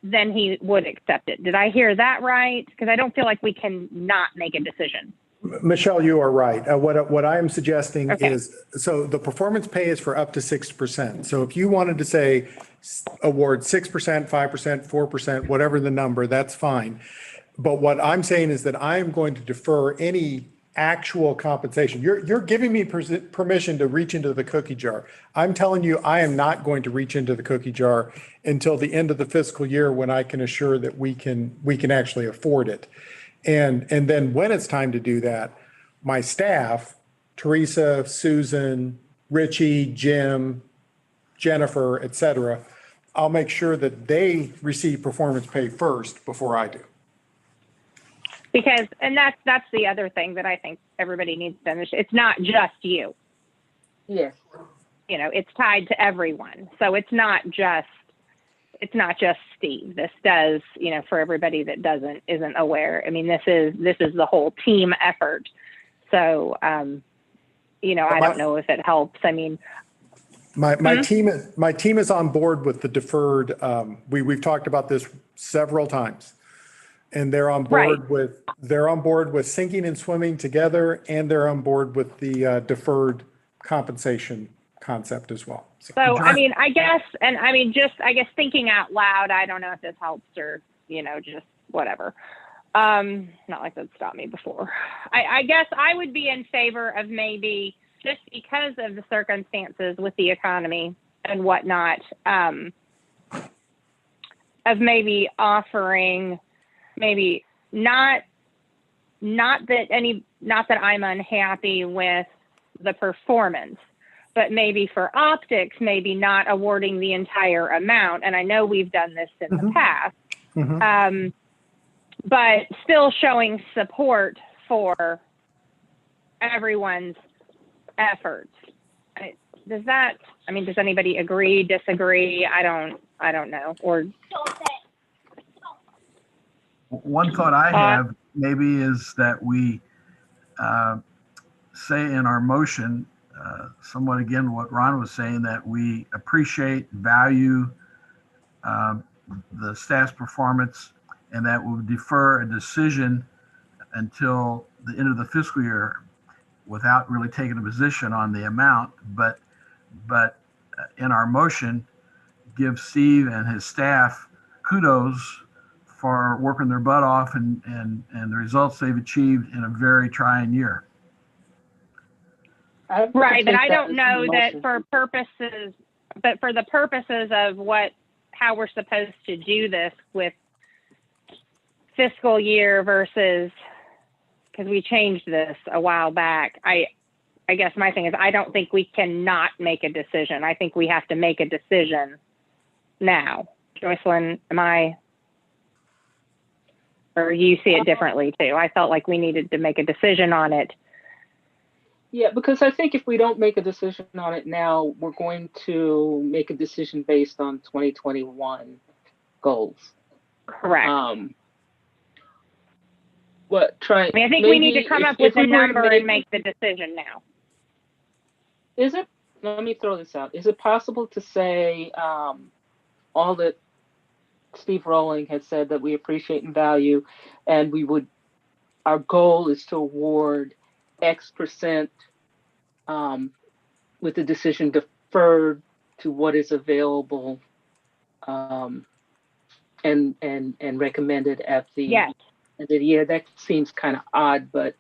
E: then he would accept it. Did I hear that right? Because I don't feel like we can not make a decision.
B: Michelle, you are right. What I am suggesting
E: Okay.
B: is, so the performance pay is for up to 6%. So if you wanted to say award 6%, 5%, 4%, whatever the number, that's fine. But what I'm saying is that I am going to defer any actual compensation. You're giving me permission to reach into the cookie jar. I'm telling you, I am not going to reach into the cookie jar until the end of the fiscal year when I can assure that we can actually afford it. And then when it's time to do that, my staff, Teresa, Susan, Richie, Jim, Jennifer, et cetera, I'll make sure that they receive performance pay first before I do.
E: Because, and that's the other thing that I think everybody needs to understand. It's not just you.
A: Yes.
E: You know, it's tied to everyone. So it's not just Steve. This does, you know, for everybody that isn't aware. I mean, this is the whole team effort. So, you know, I don't know if it helps. I mean,
B: my team is on board with the deferred. We've talked about this several times. And they're on board with sinking and swimming together, and they're on board with the deferred compensation concept as well.
E: So, I mean, I guess thinking out loud, I don't know if this helps or, you know, just whatever. Not like that stopped me before. I guess I would be in favor of maybe, just because of the circumstances with the economy and whatnot, of maybe offering, maybe not that I'm unhappy with the performance, but maybe for optics, maybe not awarding the entire amount. And I know we've done this in the past, but still showing support for everyone's efforts. Does anybody agree, disagree? I don't know. Or
F: one thought I have maybe is that we say in our motion, somewhat again what Ron was saying, that we appreciate, value the staff's performance, and that we'll defer a decision until the end of the fiscal year without really taking a position on the amount, but in our motion, give Steve and his staff kudos for working their butt off and the results they've achieved in a very trying year.
E: Right, but I don't know that for the purposes of how we're supposed to do this with fiscal year versus, because we changed this a while back. I guess my thing is, I don't think we can not make a decision. I think we have to make a decision now. Joycelyn, or you see it differently too? I felt like we needed to make a decision on it.
A: Yeah, because I think if we don't make a decision on it now, we're going to make a decision based on 2021 goals.
E: Correct.
A: I
E: think we need to come up with a number and make the decision now.
A: Is it? Let me throw this out. Is it possible to say all that Steve Rowling has said that we appreciate and value, and our goal is to award X percent with the decision deferred to what is available and recommended at the
E: yes.
A: end of the year? That seems kind of odd, but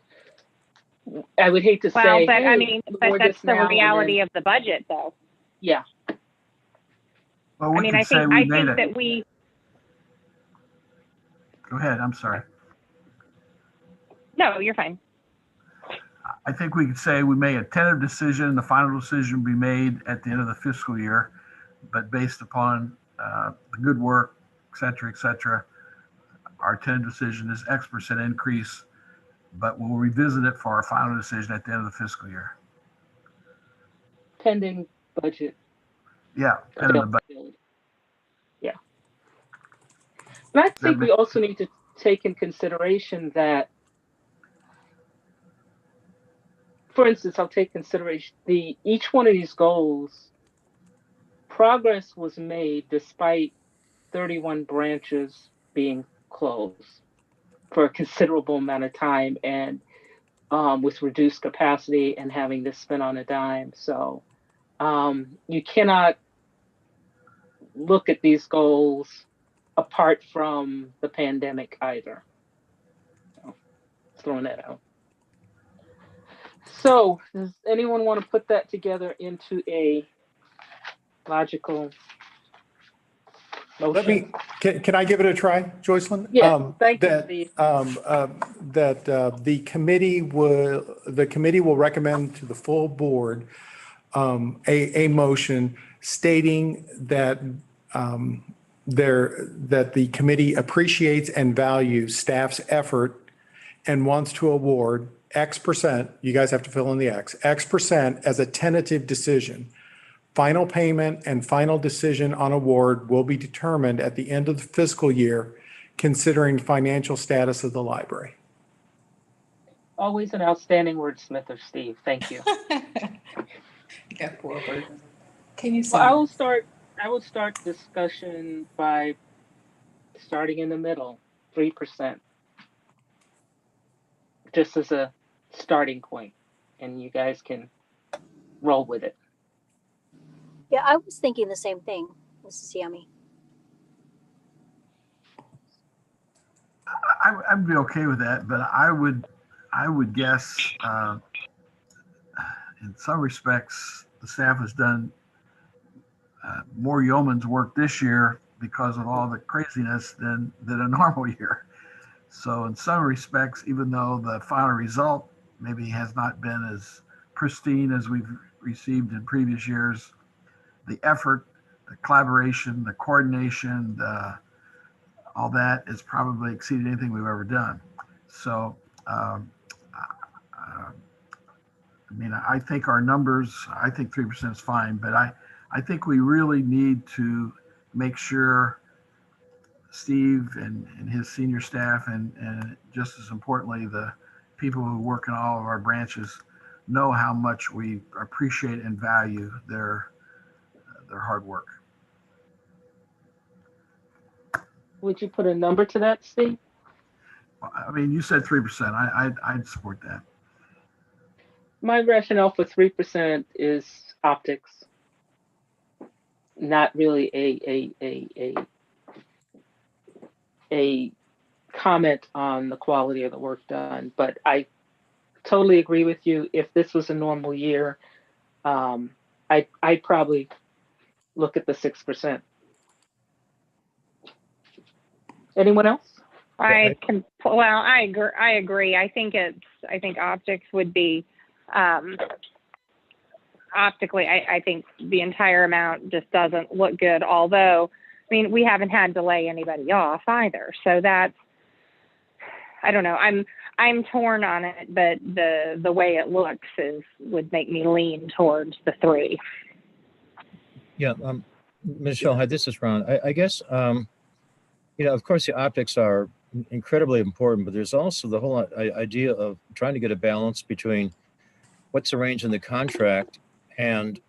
A: I would hate to
E: Well,
A: say,
E: but I
A: hey,
E: mean, but
A: award
E: that's
A: this
E: the
A: now, and
E: reality
A: then-
E: of the budget, though.
A: Yeah,
F: Well,
E: I
F: we
E: mean,
F: could say we
E: I
F: made
E: think
F: it.
E: that we,
F: Go ahead, I'm sorry.
E: no, you're fine.
F: I think we could say we made a tentative decision, the final decision will be made at the end of the fiscal year, but based upon the good work, et cetera, our tentative decision is X% increase, but we'll revisit it for our final decision at the end of the fiscal year.
A: pending budget.
F: Yeah, pending the budget.
A: availability. Yeah. And I think we also need to take in consideration that, for instance, I'll take consideration each one of these goals, progress was made despite 31 branches being closed for a considerable amount of time, and with reduced capacity and having to spin on a dime. So you cannot look at these goals apart from the pandemic either. So, throwing that out. So, does anyone want to put that together into a logical motion?
B: Can I give it a try, Joycelyn?
A: Yeah, thank you,
B: That,
A: Steve.
B: the committee will recommend to the full board a motion stating that that the committee appreciates and values staff's effort and wants to award X%, you guys have to fill in the X% as a tentative decision. Final payment and final decision on award will be determined at the end of the fiscal year, considering financial status of the library.
A: Always an outstanding wordsmither, Steve. Thank you.
C: You got 4 versions. Can you
A: Well,
C: sign?
A: I will start discussion by starting in the middle, 3%, just as a starting point, and you guys can roll with it.
G: Yeah, I was thinking the same thing, Mrs. Yummy.
F: I'd be okay with that, but I would guess in some respects the staff has done more yeoman's work this year because of all the craziness than a normal year. So in some respects, even though the final result maybe has not been as pristine as we've received in previous years, the effort, the collaboration, the coordination, all that has probably exceeded anything we've ever done. So, I mean, I think our numbers, I think 3% is fine, but I think we really need to make sure Steve and his senior staff and just as importantly, the people who work in all of our branches know how much we appreciate and value their hard work.
A: Would you put a number to that, Steve?
F: I mean, you said 3%. I'd support that.
A: My rationale for 3% is optics, not really a comment on the quality of the work done. But I totally agree with you. If this was a normal year, I'd probably look at the 6%. Anyone else?
E: I agree. I think optics would be, optically, I think the entire amount just doesn't look good. Although, I mean, we haven't had to lay anybody off either. So that's, I don't know. I'm torn on it, but the way it looks would make me lean towards the 3.
D: Yeah, Michelle, hi, this is Ron. I guess, of course, the optics are incredibly important, but there's also the whole idea of trying to get a balance between what's arranged in the contract and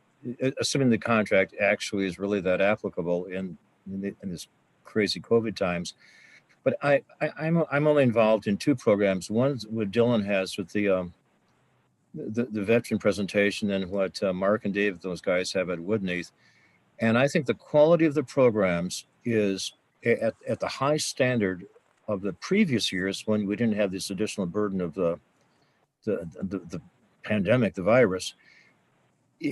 D: assuming the contract actually is really that applicable in this crazy COVID times. But I'm only involved in 2 programs. One's what Dylan has with the veteran presentation and what Mark and Dave, those guys, have at Woodneath. And I think the quality of the programs is at the high standard of the previous years when we didn't have this additional burden of the the pandemic, the virus,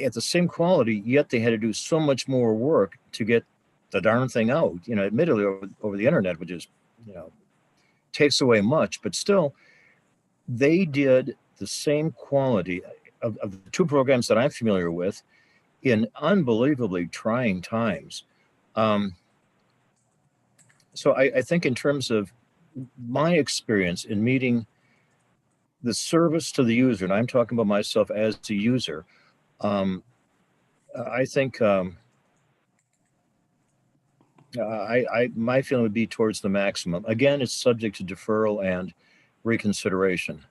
D: at the same quality, yet they had to do so much more work to get the darn thing out, admittedly over the internet, which is, takes away much, but still they did the same quality of the two programs that I'm familiar with in unbelievably trying times. So I think in terms of my experience in meeting the service to the user, and I'm talking about myself as a user, I think my feeling would be towards the maximum. Again, it's subject to deferral and reconsideration.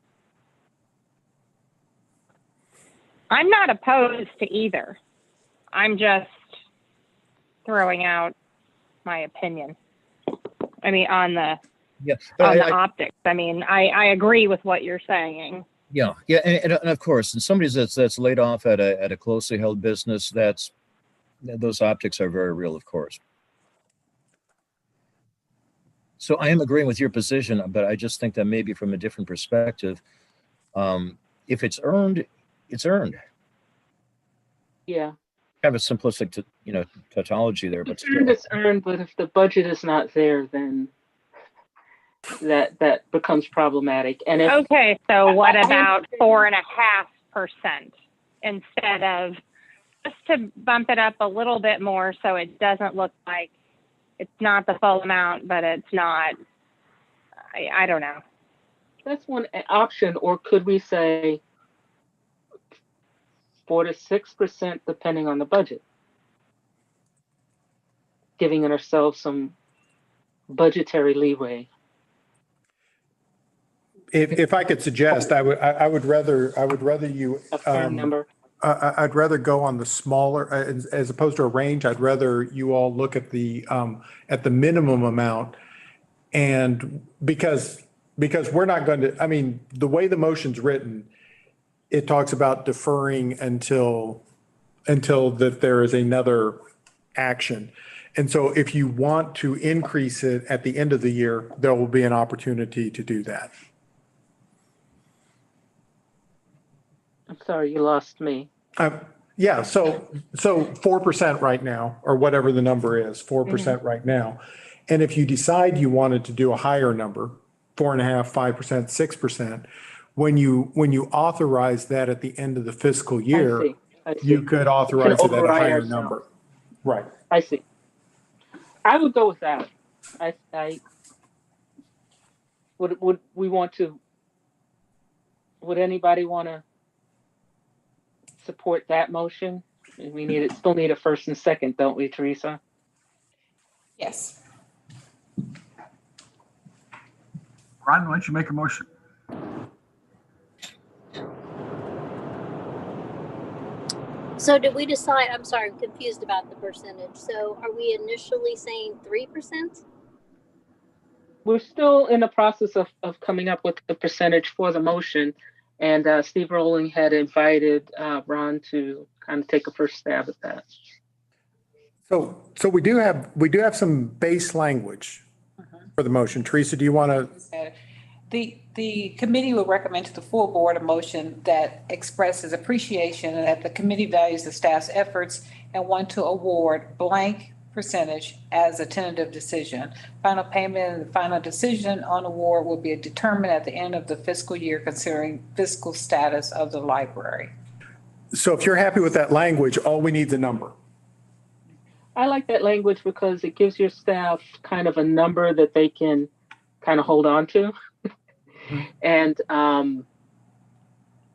E: I'm not opposed to either. I'm just throwing out my opinion. I mean, on the optics. I mean, I agree with what you're saying.
D: Yeah, and of course, and somebody that's laid off at a closely held business, those optics are very real, of course. So I am agreeing with your position, but I just think that maybe from a different perspective, if it's earned, it's earned.
A: Yeah.
D: Kind of a simplistic, tautology there, but still.
A: It's earned, but if the budget is not there, then that becomes problematic. And
E: okay, so what about 4.5% instead of, just to bump it up a little bit more so it doesn't look like it's not the full amount, but it's not, I don't know.
A: That's one option. Or could we say 4 to 6% depending on the budget, giving ourselves some budgetary leeway?
B: If I could suggest, I would rather you
A: A firm number.
B: I'd rather go on the smaller as opposed to a range. I'd rather you all look at the minimum amount, and because we're not going to. I mean, the way the motion's written, it talks about deferring until that there is another action. And so if you want to increase it at the end of the year, there will be an opportunity to do that.
A: I'm sorry, you lost me.
B: Yeah, so 4% right now, or whatever the number is, 4% right now. And if you decide you wanted to do a higher number, 4.5%, 5%, 6%, when you authorize that at the end of the fiscal year,
A: I see.
B: you could authorize it at a higher
A: ourselves.
B: number. Right.
A: I see. I would go with that. Would we want to? Would anybody want to support that motion? We still need a first and second, don't we, Teresa?
C: Yes.
F: Ron, why don't you make a motion?
G: So did we decide, I'm sorry, I'm confused about the percentage. So are we initially saying 3%?
A: We're still in the process of coming up with the percentage for the motion. And Steve Rowling had invited Ron to kind of take a first stab at that.
B: So we do have some base language for the motion. Teresa, do you want to?
C: The committee will recommend to the full board a motion that expresses appreciation and that the committee values the staff's efforts and want to award blank percentage as a tentative decision. Final payment and the final decision on award will be determined at the end of the fiscal year considering fiscal status of the library.
B: So if you're happy with that language, all we need is a number.
A: I like that language because it gives your staff kind of a number that they can kind of hold on to. And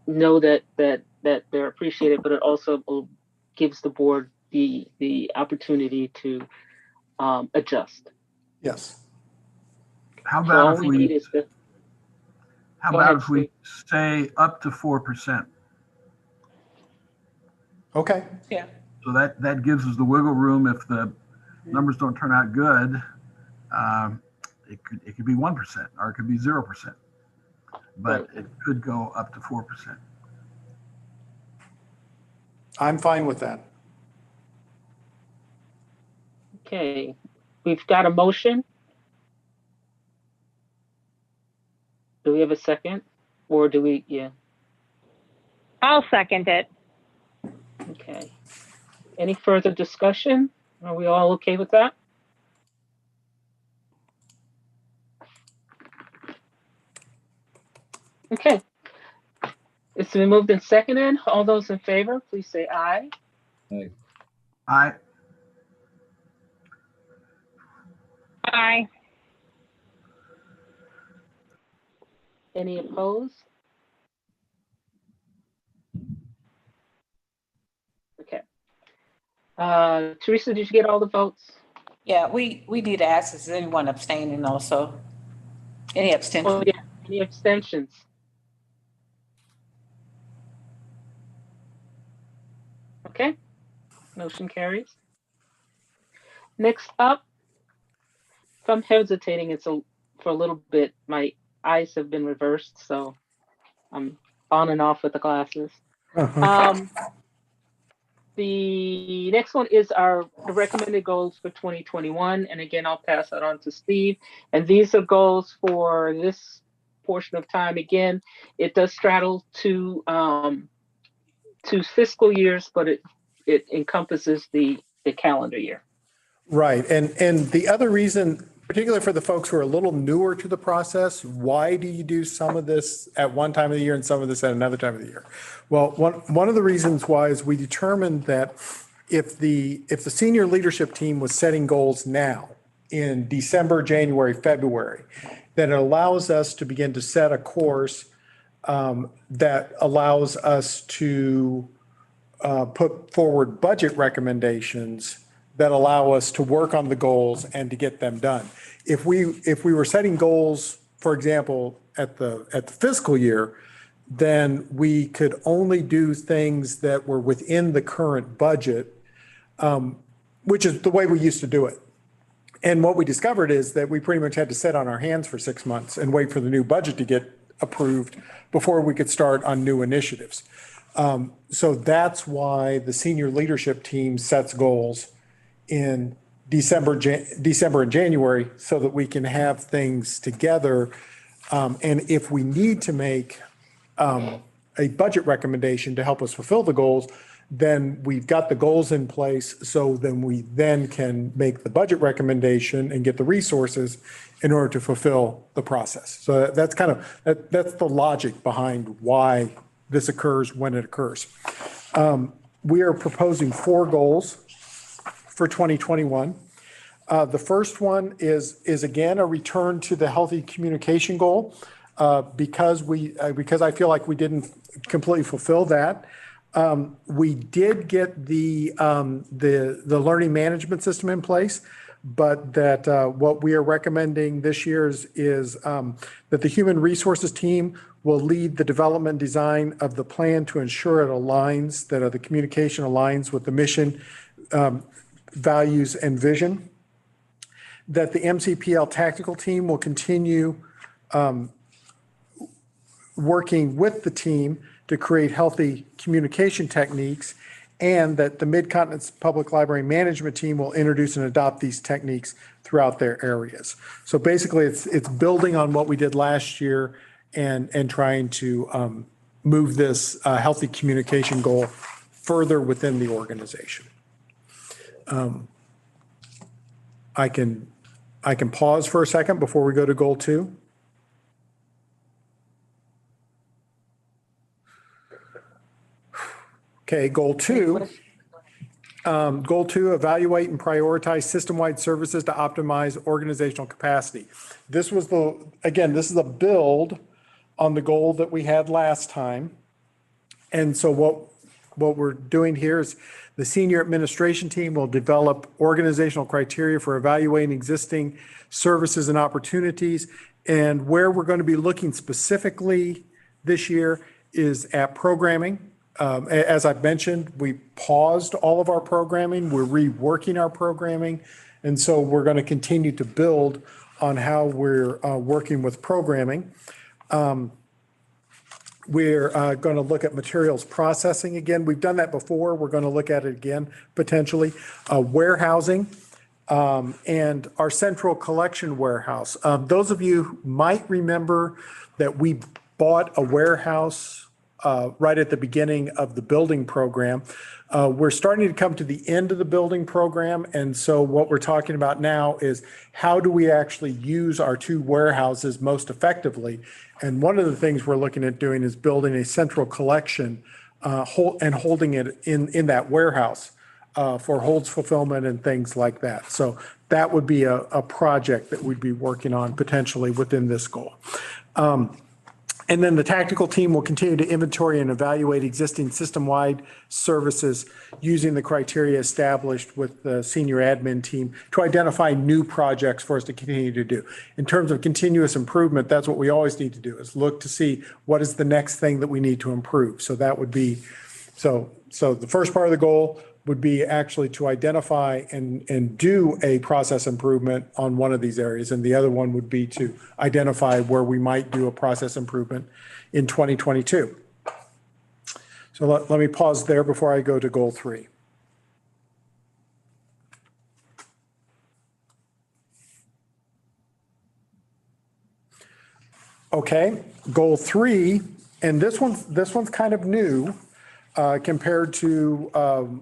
A: know that they're appreciated, but it also gives the board the opportunity to adjust.
B: Yes.
F: How about
A: So
F: if we say up to 4%?
B: Okay.
C: Yeah.
F: So that gives us the wiggle room if the numbers don't turn out good. It could be 1% or it could be 0%. But it could go up to 4%.
B: I'm fine with that.
A: Okay, we've got a motion. Do we have a second? Or do we, yeah.
E: I'll second it.
A: Okay. Any further discussion? Are we all okay with that? Okay. It's been moved and seconded. All those in favor, please say aye.
F: I,
E: Aye.
A: Any opposed? Okay. Teresa, did you get all the votes?
C: Yeah, we need to ask, is anyone abstaining also? Any
A: Oh,
C: abstention?
A: yeah. Any abstentions? Okay. Motion carries. Next up, if I'm hesitating, for a little bit. My eyes have been reversed, so I'm on and off with the glasses. The next one is the recommended goals for 2021. And again, I'll pass that on to Steve. And these are goals for this portion of time. Again, it does straddle two fiscal years, but it encompasses the calendar year.
B: Right. And the other reason, particularly for the folks who are a little newer to the process, why do you do some of this at one time of the year and some of this at another time of the year? Well, one of the reasons why is we determined that if the senior leadership team was setting goals now in December, January, February, then it allows us to begin to set a course that allows us to put forward budget recommendations that allow us to work on the goals and to get them done. If we were setting goals, for example, at the fiscal year, then we could only do things that were within the current budget, which is the way we used to do it. And what we discovered is that we pretty much had to sit on our hands for 6 months and wait for the new budget to get approved before we could start on new initiatives. So that's why the senior leadership team sets goals in December and January, so that we can have things together. And if we need to make a budget recommendation to help us fulfill the goals, then we've got the goals in place. So then we can make the budget recommendation and get the resources in order to fulfill the process. So that's that's the logic behind why this occurs when it occurs. We are proposing 4 goals for 2021. The first one is again a return to the healthy communication goal, because I feel like we didn't completely fulfill that. We did get the learning management system in place, but that what we are recommending this year is that the human resources team will lead the development design of the plan to ensure it aligns, that the communication aligns with the mission, values, and vision. That the MCPL tactical team will continue working with the team to create healthy communication techniques, and that the Mid-Continent Public Library management team will introduce and adopt these techniques throughout their areas. So basically, it's building on what we did last year and trying to move this healthy communication goal further within the organization. I can pause for a second before we go to goal 2. Okay, goal 2. Goal 2, evaluate and prioritize system-wide services to optimize organizational capacity. This is a build on the goal that we had last time. And so what we're doing here is the senior administration team will develop organizational criteria for evaluating existing services and opportunities. And where we're going to be looking specifically this year is at programming. As I've mentioned, we paused all of our programming. We're reworking our programming. And so we're going to continue to build on how we're working with programming. We're going to look at materials processing again. We've done that before. We're going to look at it again, potentially. Warehousing and our central collection warehouse. Those of you might remember that we bought a warehouse right at the beginning of the building program. We're starting to come to the end of the building program. And so what we're talking about now is how do we actually use our 2 warehouses most effectively? And one of the things we're looking at doing is building a central collection and holding it in that warehouse for holds fulfillment and things like that. So that would be a project that we'd be working on potentially within this goal. And then the tactical team will continue to inventory and evaluate existing system-wide services using the criteria established with the senior admin team to identify new projects for us to continue to do. In terms of continuous improvement, that's what we always need to do, is look to see what is the next thing that we need to improve. So that would be, so the first part of the goal would be actually to identify and do a process improvement on one of these areas. And the other one would be to identify where we might do a process improvement in 2022. So let me pause there before I go to goal 3. Okay, goal 3, and this one's kind of new compared to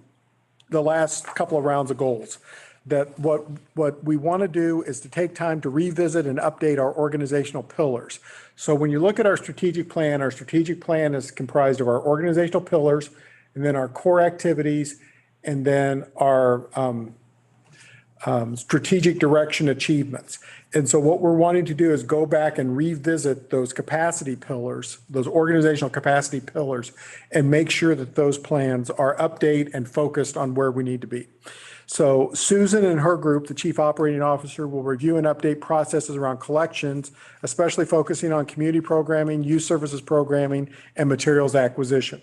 B: the last couple of rounds of goals. That what we want to do is to take time to revisit and update our organizational pillars. So when you look at our strategic plan is comprised of our organizational pillars, and then our core activities, and then our strategic direction achievements. And so what we're wanting to do is go back and revisit those capacity pillars, those organizational capacity pillars, and make sure that those plans are update and focused on where we need to be. So Susan and her group, the Chief Operating Officer, will review and update processes around collections, especially focusing on community programming, youth services programming, and materials acquisition.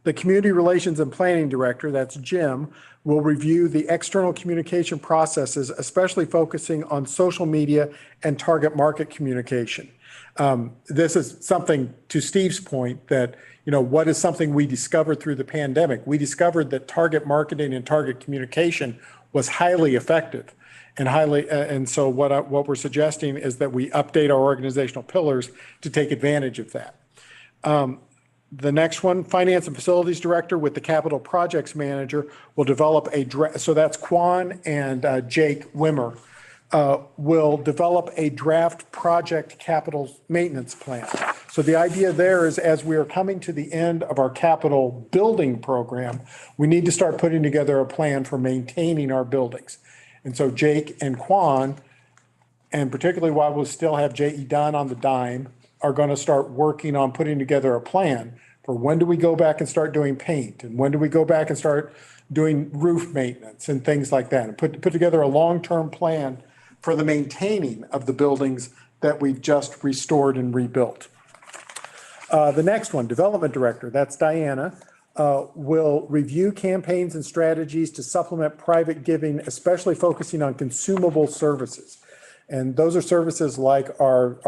B: The Community Relations and Planning Director, that's Jim, will review the external communication processes, especially focusing on social media and target market communication. This is something, to Steve's point, that, what is something we discovered through the pandemic? We discovered that target marketing and target communication was highly effective and so what we're suggesting is that we update our organizational pillars to take advantage of that. The next one, Finance and Facilities Director with the Capital Projects Manager will develop so that's Quan and Jake Wimmer, will develop a draft project capital maintenance plan. So the idea there is, as we are coming to the end of our capital building program, we need to start putting together a plan for maintaining our buildings. And so Jake and Quan, and particularly while we'll still have J.E. Dunn on the dime, are going to start working on putting together a plan for when do we go back and start doing paint, and when do we go back and start doing roof maintenance and things like that, and put together a long-term plan for the maintaining of the buildings that we've just restored and rebuilt. The next one, Development Director, that's Diana, will review campaigns and strategies to supplement private giving, especially focusing on consumable services. And those are services like our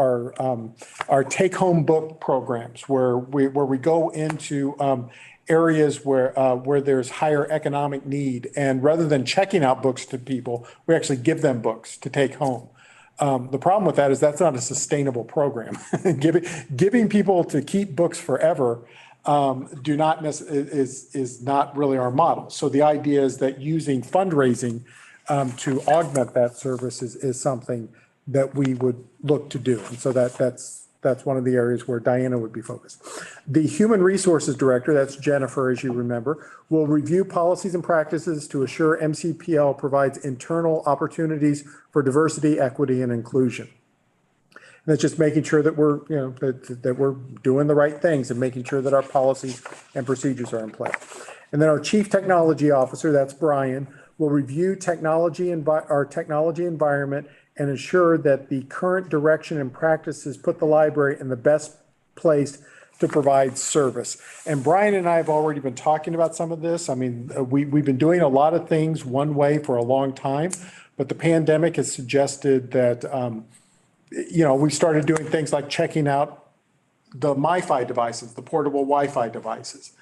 B: take-home book programs, where we go into areas where there's higher economic need, and rather than checking out books to people, we actually give them books to take home. The problem with that is that's not a sustainable program. Giving people to keep books forever is not really our model. So the idea is that using fundraising to augment that service is something that we would look to do. And so that's one of the areas where Diana would be focused. The Human Resources Director, that's Jennifer, as you remember, will review policies and practices to assure MCPL provides internal opportunities for diversity, equity, and inclusion. And that's just making sure that we're, that we're doing the right things and making sure that our policies and procedures are in place. And then our Chief Technology Officer, that's Brian, will review our technology environment and ensure that the current direction and practices put the library in the best place to provide service. And Brian and I have already been talking about some of this. I mean, we've been doing a lot of things one way for a long time, but the pandemic has suggested that, we started doing things like checking out the MiFi devices, the portable Wi-Fi devices.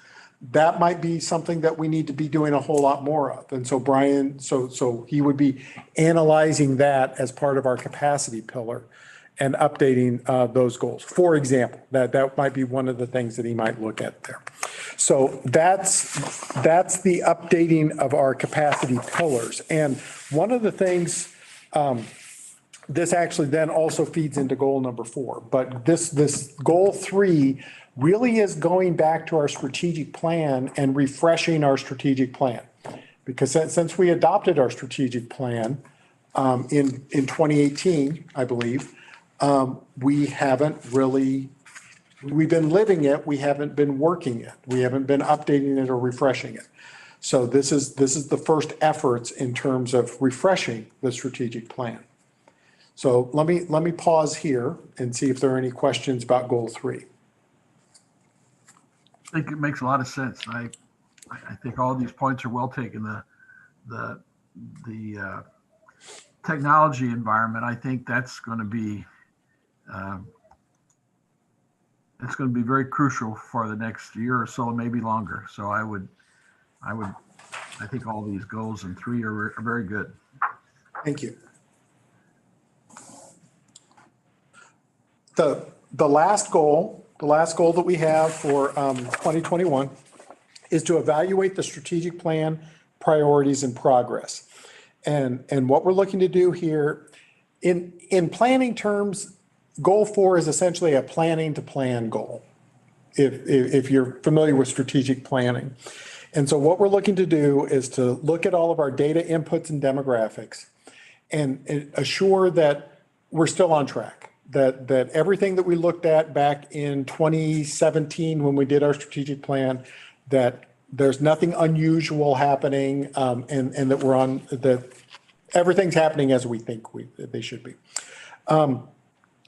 B: That might be something that we need to be doing a whole lot more of. And so Brian, so he would be analyzing that as part of our capacity pillar. and updating those goals. For example, that might be one of the things that he might look at there. So that's the updating of our capacity pillars. And one of the things, this actually then also feeds into goal number 4, but this goal 3 really is going back to our strategic plan and refreshing our strategic plan. Because since we adopted our strategic plan in 2018, I believe, we've been living it, we haven't been working it, we haven't been updating it or refreshing it. So this is the first efforts in terms of refreshing the strategic plan. So let me pause here and see if there are any questions about goal 3.
F: I think it makes a lot of sense. I think all these points are well taken. The technology environment, I think that's going to be it's going to be very crucial for the next year or so, maybe longer. So I think all these goals in 3 are very good.
B: Thank you. The last goal that we have for 2021 is to evaluate the strategic plan, priorities, and progress. And what we're looking to do here, in planning terms, goal 4 is essentially a planning to plan goal, if you're familiar with strategic planning. And so what we're looking to do is to look at all of our data inputs and demographics and assure that we're still on track. That everything that we looked at back in 2017 when we did our strategic plan, that there's nothing unusual happening, and that everything's happening as we think they should be.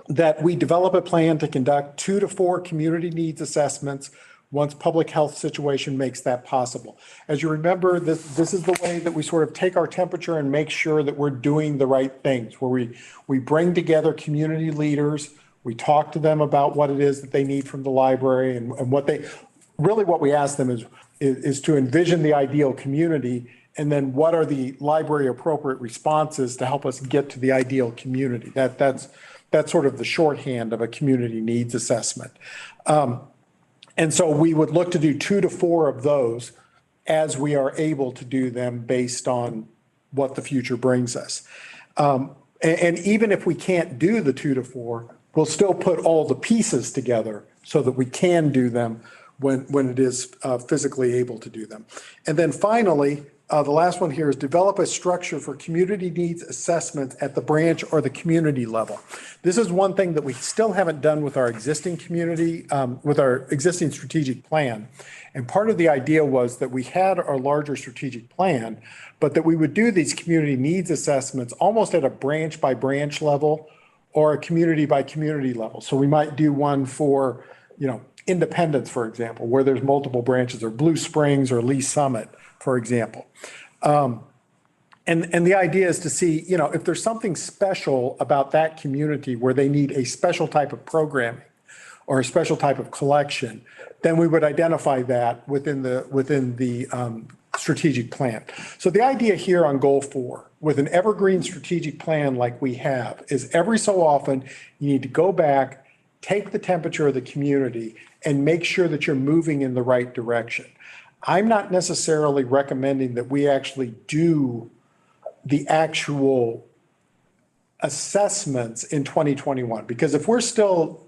B: That we develop a plan to conduct 2 to 4 community needs assessments once public health situation makes that possible. As you remember, this is the way that we sort of take our temperature and make sure that we're doing the right things, where we bring together community leaders, we talk to them about what it is that they need from the library, and what we ask them is to envision the ideal community, and then what are the library appropriate responses to help us get to the ideal community. That's sort of the shorthand of a community needs assessment. And so we would look to do 2 to 4 of those as we are able to do them based on what the future brings us. And even if we can't do the 2 to 4, we'll still put all the pieces together so that we can do them when it is physically able to do them. And then finally, the last one here is develop a structure for community needs assessments at the branch or the community level. This is one thing that we still haven't done with our existing community, with our existing strategic plan. And part of the idea was that we had our larger strategic plan, but that we would do these community needs assessments almost at a branch by branch level or a community by community level. So we might do one for, Independence, for example, where there's multiple branches, or Blue Springs or Lee Summit, for example. And the idea is to see, if there's something special about that community where they need a special type of programming or a special type of collection, then we would identify that within the strategic plan. So the idea here on goal 4, with an evergreen strategic plan like we have, is every so often you need to go back, take the temperature of the community, and make sure that you're moving in the right direction. I'm not necessarily recommending that we actually do the actual assessments in 2021, because if we're still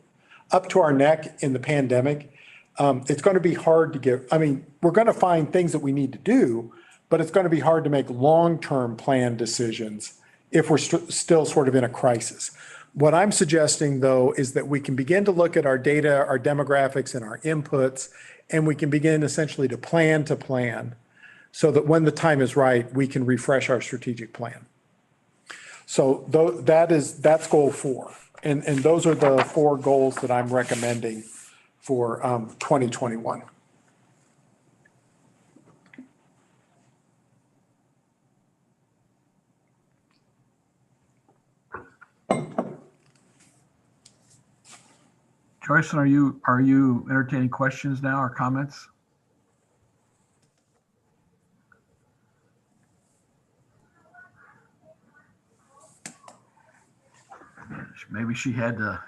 B: up to our neck in the pandemic, it's going to be hard to we're going to find things that we need to do, but it's going to be hard to make long-term plan decisions if we're still sort of in a crisis. What I'm suggesting, though, is that we can begin to look at our data, our demographics, and our inputs, and we can begin essentially to plan so that when the time is right, we can refresh our strategic plan. So that's goal 4. And those are the 4 goals that I'm recommending for 2021.
F: Joyce, are you entertaining questions now or comments? Maybe she had to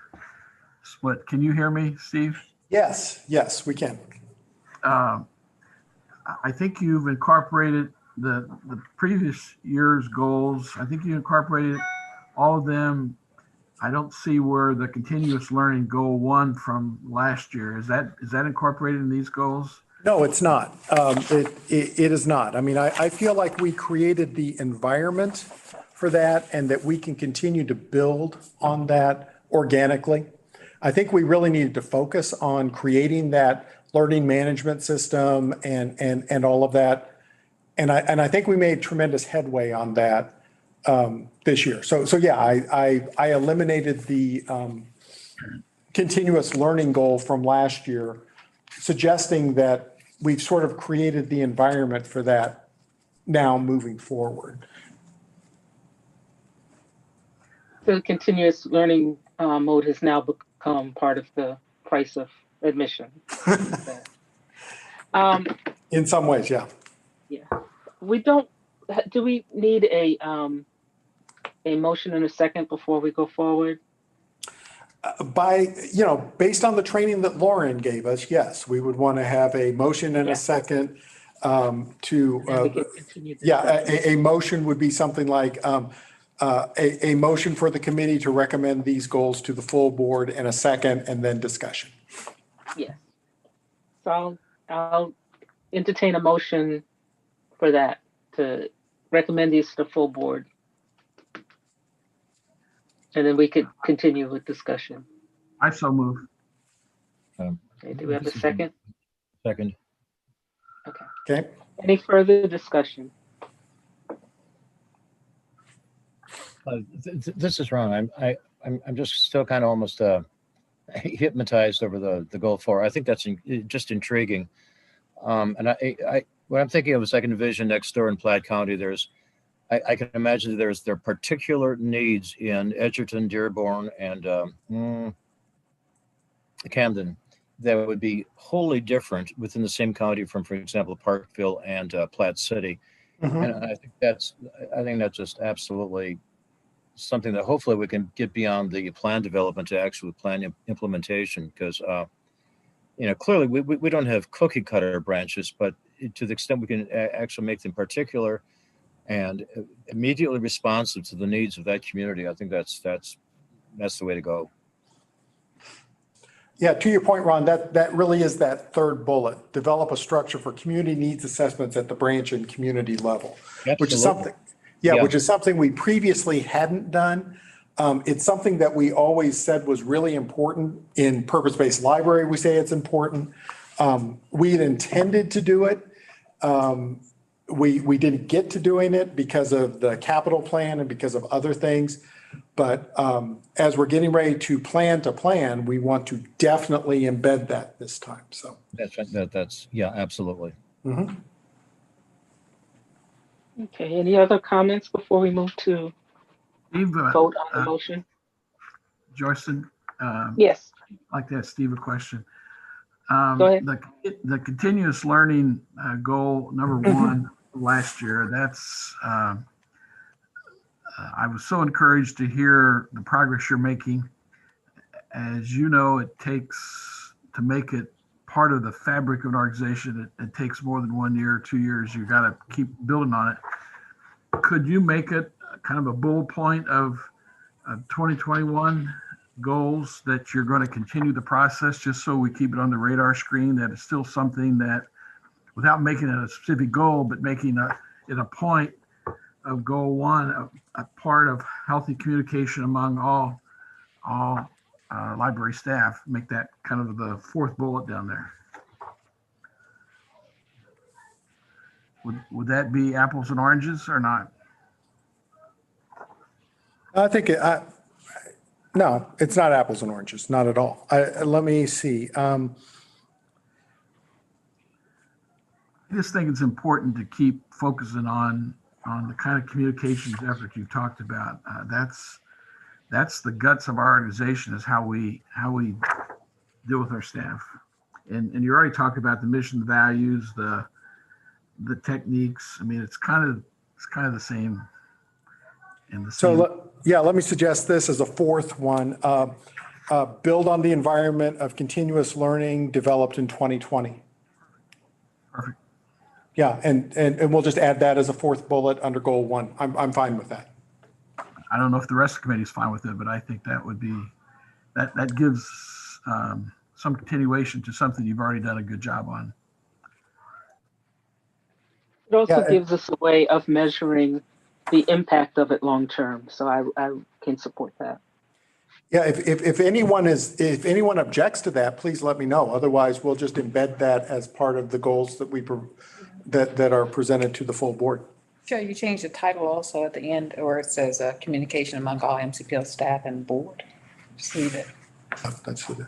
F: split. Can you hear me, Steve?
B: Yes, we can.
F: Um, I think you've incorporated the previous year's goals. I think you incorporated all of them. I don't see where the continuous learning goal 1 from last year, is that incorporated in these goals?
B: No, it's not. It is not. I mean, I feel like we created the environment for that and that we can continue to build on that organically. I think we really needed to focus on creating that learning management system and all of that. And I think we made tremendous headway on that this year. So yeah, I eliminated the continuous learning goal from last year, suggesting that we've sort of created the environment for that now moving forward.
A: The continuous learning mode has now become part of the price of admission.
B: In some ways, yeah.
A: Yeah, we don't. Do we need a motion and a second before we go forward?
B: Based on the training that Lauren gave us, yes, we would want to have a motion and a second to,
A: And we can continue this.
B: a motion would be something like a motion for the committee to recommend these goals to the full board, and a second, and then discussion.
A: Yes. So I'll entertain a motion for that, to recommend these to the full board. And then we could continue with discussion.
F: I so move.
A: Okay, do we have a second?
D: Second.
B: Okay.
A: Any further discussion?
D: This is Ron. I'm just still kind of almost hypnotized over the goal 4. I think that's just intriguing. And what I'm thinking of is I can envision next door in Platte County, I can imagine there are particular needs in Edgerton, Dearborn, and Camden that would be wholly different within the same county from, for example, Parkville and Platte City.
B: Mm-hmm.
D: And I think that's just absolutely something that hopefully we can get beyond the plan development to actual plan implementation, because clearly we don't have cookie cutter branches, but to the extent we can actually make them particular and immediately responsive to the needs of that community, I think that's the way to go.
B: Yeah, to your point, Ron, that really is that third bullet: develop a structure for community needs assessments at the branch and community level.
D: Absolutely.
B: Which is something we previously hadn't done. It's something that we always said was really important in purpose-based library. We say it's important. We had intended to do it. We didn't get to doing it because of the capital plan and because of other things. But as we're getting ready to plan, we want to definitely embed that this time. So
D: that's absolutely.
B: Mm-hmm.
A: Okay, any other comments before we move to
F: Steve,
A: vote on the motion?
F: Joyson,
A: Yes,
F: I'd like to ask Steve a question.
A: go ahead.
F: The continuous learning goal number 1 last year, that's I was so encouraged to hear the progress you're making. As you know, it takes, to make it part of the fabric of an organization, it takes more than 1 year or 2 years. You got to keep building on it. Could you make it kind of a bullet point of 2021 goals that you're going to continue the process, just so we keep it on the radar screen, that it's still something that, without making it a specific goal, but making it a point of goal 1, a part of healthy communication among all library staff, make that kind of the 4th bullet down there. Would that be apples and oranges or not?
B: I think no, it's not apples and oranges, not at all. Let me see.
F: I just think it's important to keep focusing on the kind of communications effort you've talked about. That's the guts of our organization, is how we deal with our staff. And you already talked about the mission, the values, the techniques. I mean, it's kind of the same.
B: So Yeah, let me suggest this as a fourth one. Build on the environment of continuous learning developed in 2020.
F: Perfect.
B: Yeah, and we'll just add that as a fourth bullet under goal 1. I'm fine with that.
F: I don't know if the rest of the committee is fine with it, but I think that would be, that gives some continuation to something you've already done a good job on.
A: It also
B: Yeah,
A: gives us a way of measuring the impact of it long term. So I can support that.
B: Yeah, if anyone objects to that, please let me know. Otherwise, we'll just embed that as part of the goals that are presented to the full board.
C: Sure, you changed the title also at the end, where it says communication among all MCPL staff and board. Just leave it.
B: That's it.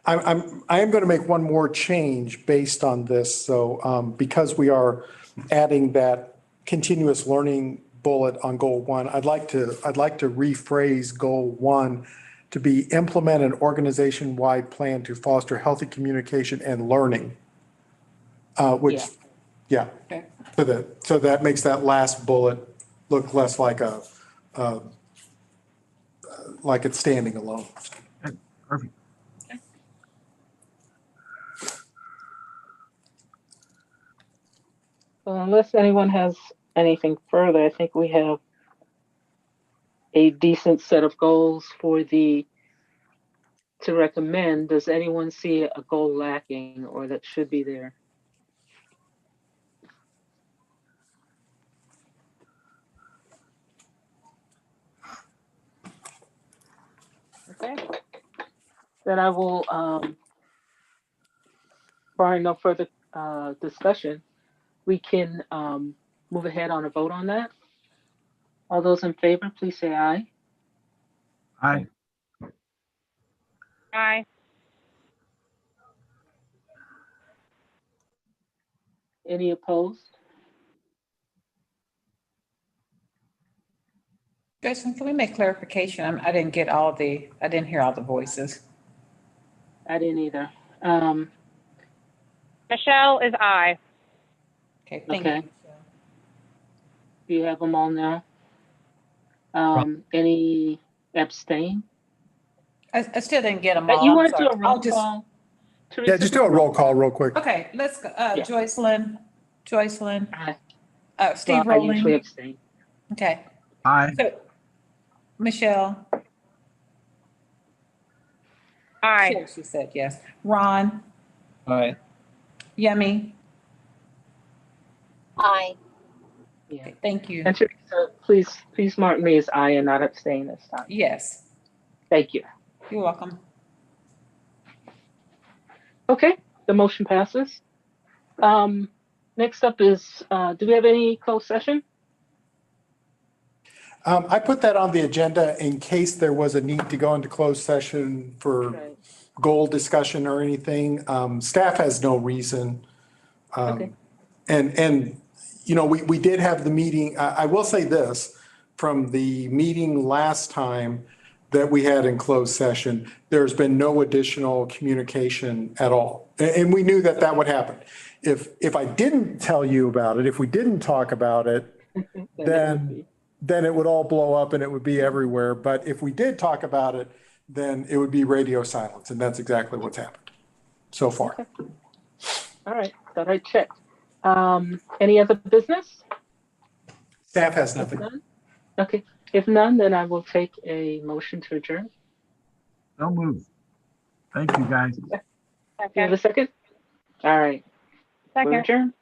B: I am going to make one more change based on this. So because we are adding that continuous learning bullet on goal 1, I'd like to rephrase goal 1 to be implement an organization-wide plan to foster healthy communication and learning. Which, yeah.
C: Okay.
B: So that makes that last bullet look less like like it's standing alone.
F: Okay, perfect.
A: So unless anyone has anything further, I think we have a decent set of goals to recommend. Does anyone see a goal lacking or that should be there? Okay. Then I will, barring no further discussion, we can move ahead on a vote on that. All those in favor, please say aye.
F: Aye.
E: Aye.
A: Any opposed?
C: Jason, can we make clarification? I didn't hear all the voices.
A: I didn't either.
E: Michelle is aye.
C: Okay, thank
A: Okay.
C: you.
A: Do you have them all now? Any abstain?
C: I still didn't get them
A: You
C: all.
A: want
C: I'm
A: to do
C: sorry.
A: a roll
C: I'll just-
A: call?
B: Yeah,
A: Teresa,
B: just do a roll call real quick.
C: Okay, let's go.
A: Yeah.
C: Joycelyn,
A: Aye.
C: Steve
A: Well, I usually
C: Rowling.
A: abstain.
C: Okay.
F: Aye.
C: So, Michelle.
E: Aye.
C: Sure, she said yes. Ron,
D: Aye.
C: Yummy.
G: Aye.
A: Yeah.
C: Okay, thank you.
A: And Teresa, please mark me as aye and not abstain this time.
C: Yes,
A: Thank you.
C: you're welcome.
A: Okay, the motion passes. Next up is, do we have any closed session?
B: I put that on the agenda in case there was a need to go into closed session for
A: Right.
B: goal discussion or anything. Staff has no reason.
A: Okay.
B: And, you know, we did have the meeting, I will say this, from the meeting last time that we had in closed session, there's been no additional communication at all. And we knew that would happen. If I didn't tell you about it, if we didn't talk about it, then it would all blow up and it would be everywhere. But if we did talk about it, then it would be radio silence. And that's exactly what's happened so far.
A: Okay. All right, thought I'd check. Any other business?
B: Staff has nothing.
A: None? Okay, if none, then I will take a motion to adjourn.
F: Don't move. Thank you, guys.
A: Do you have a second? All right, we're
E: Second.
A: adjourned.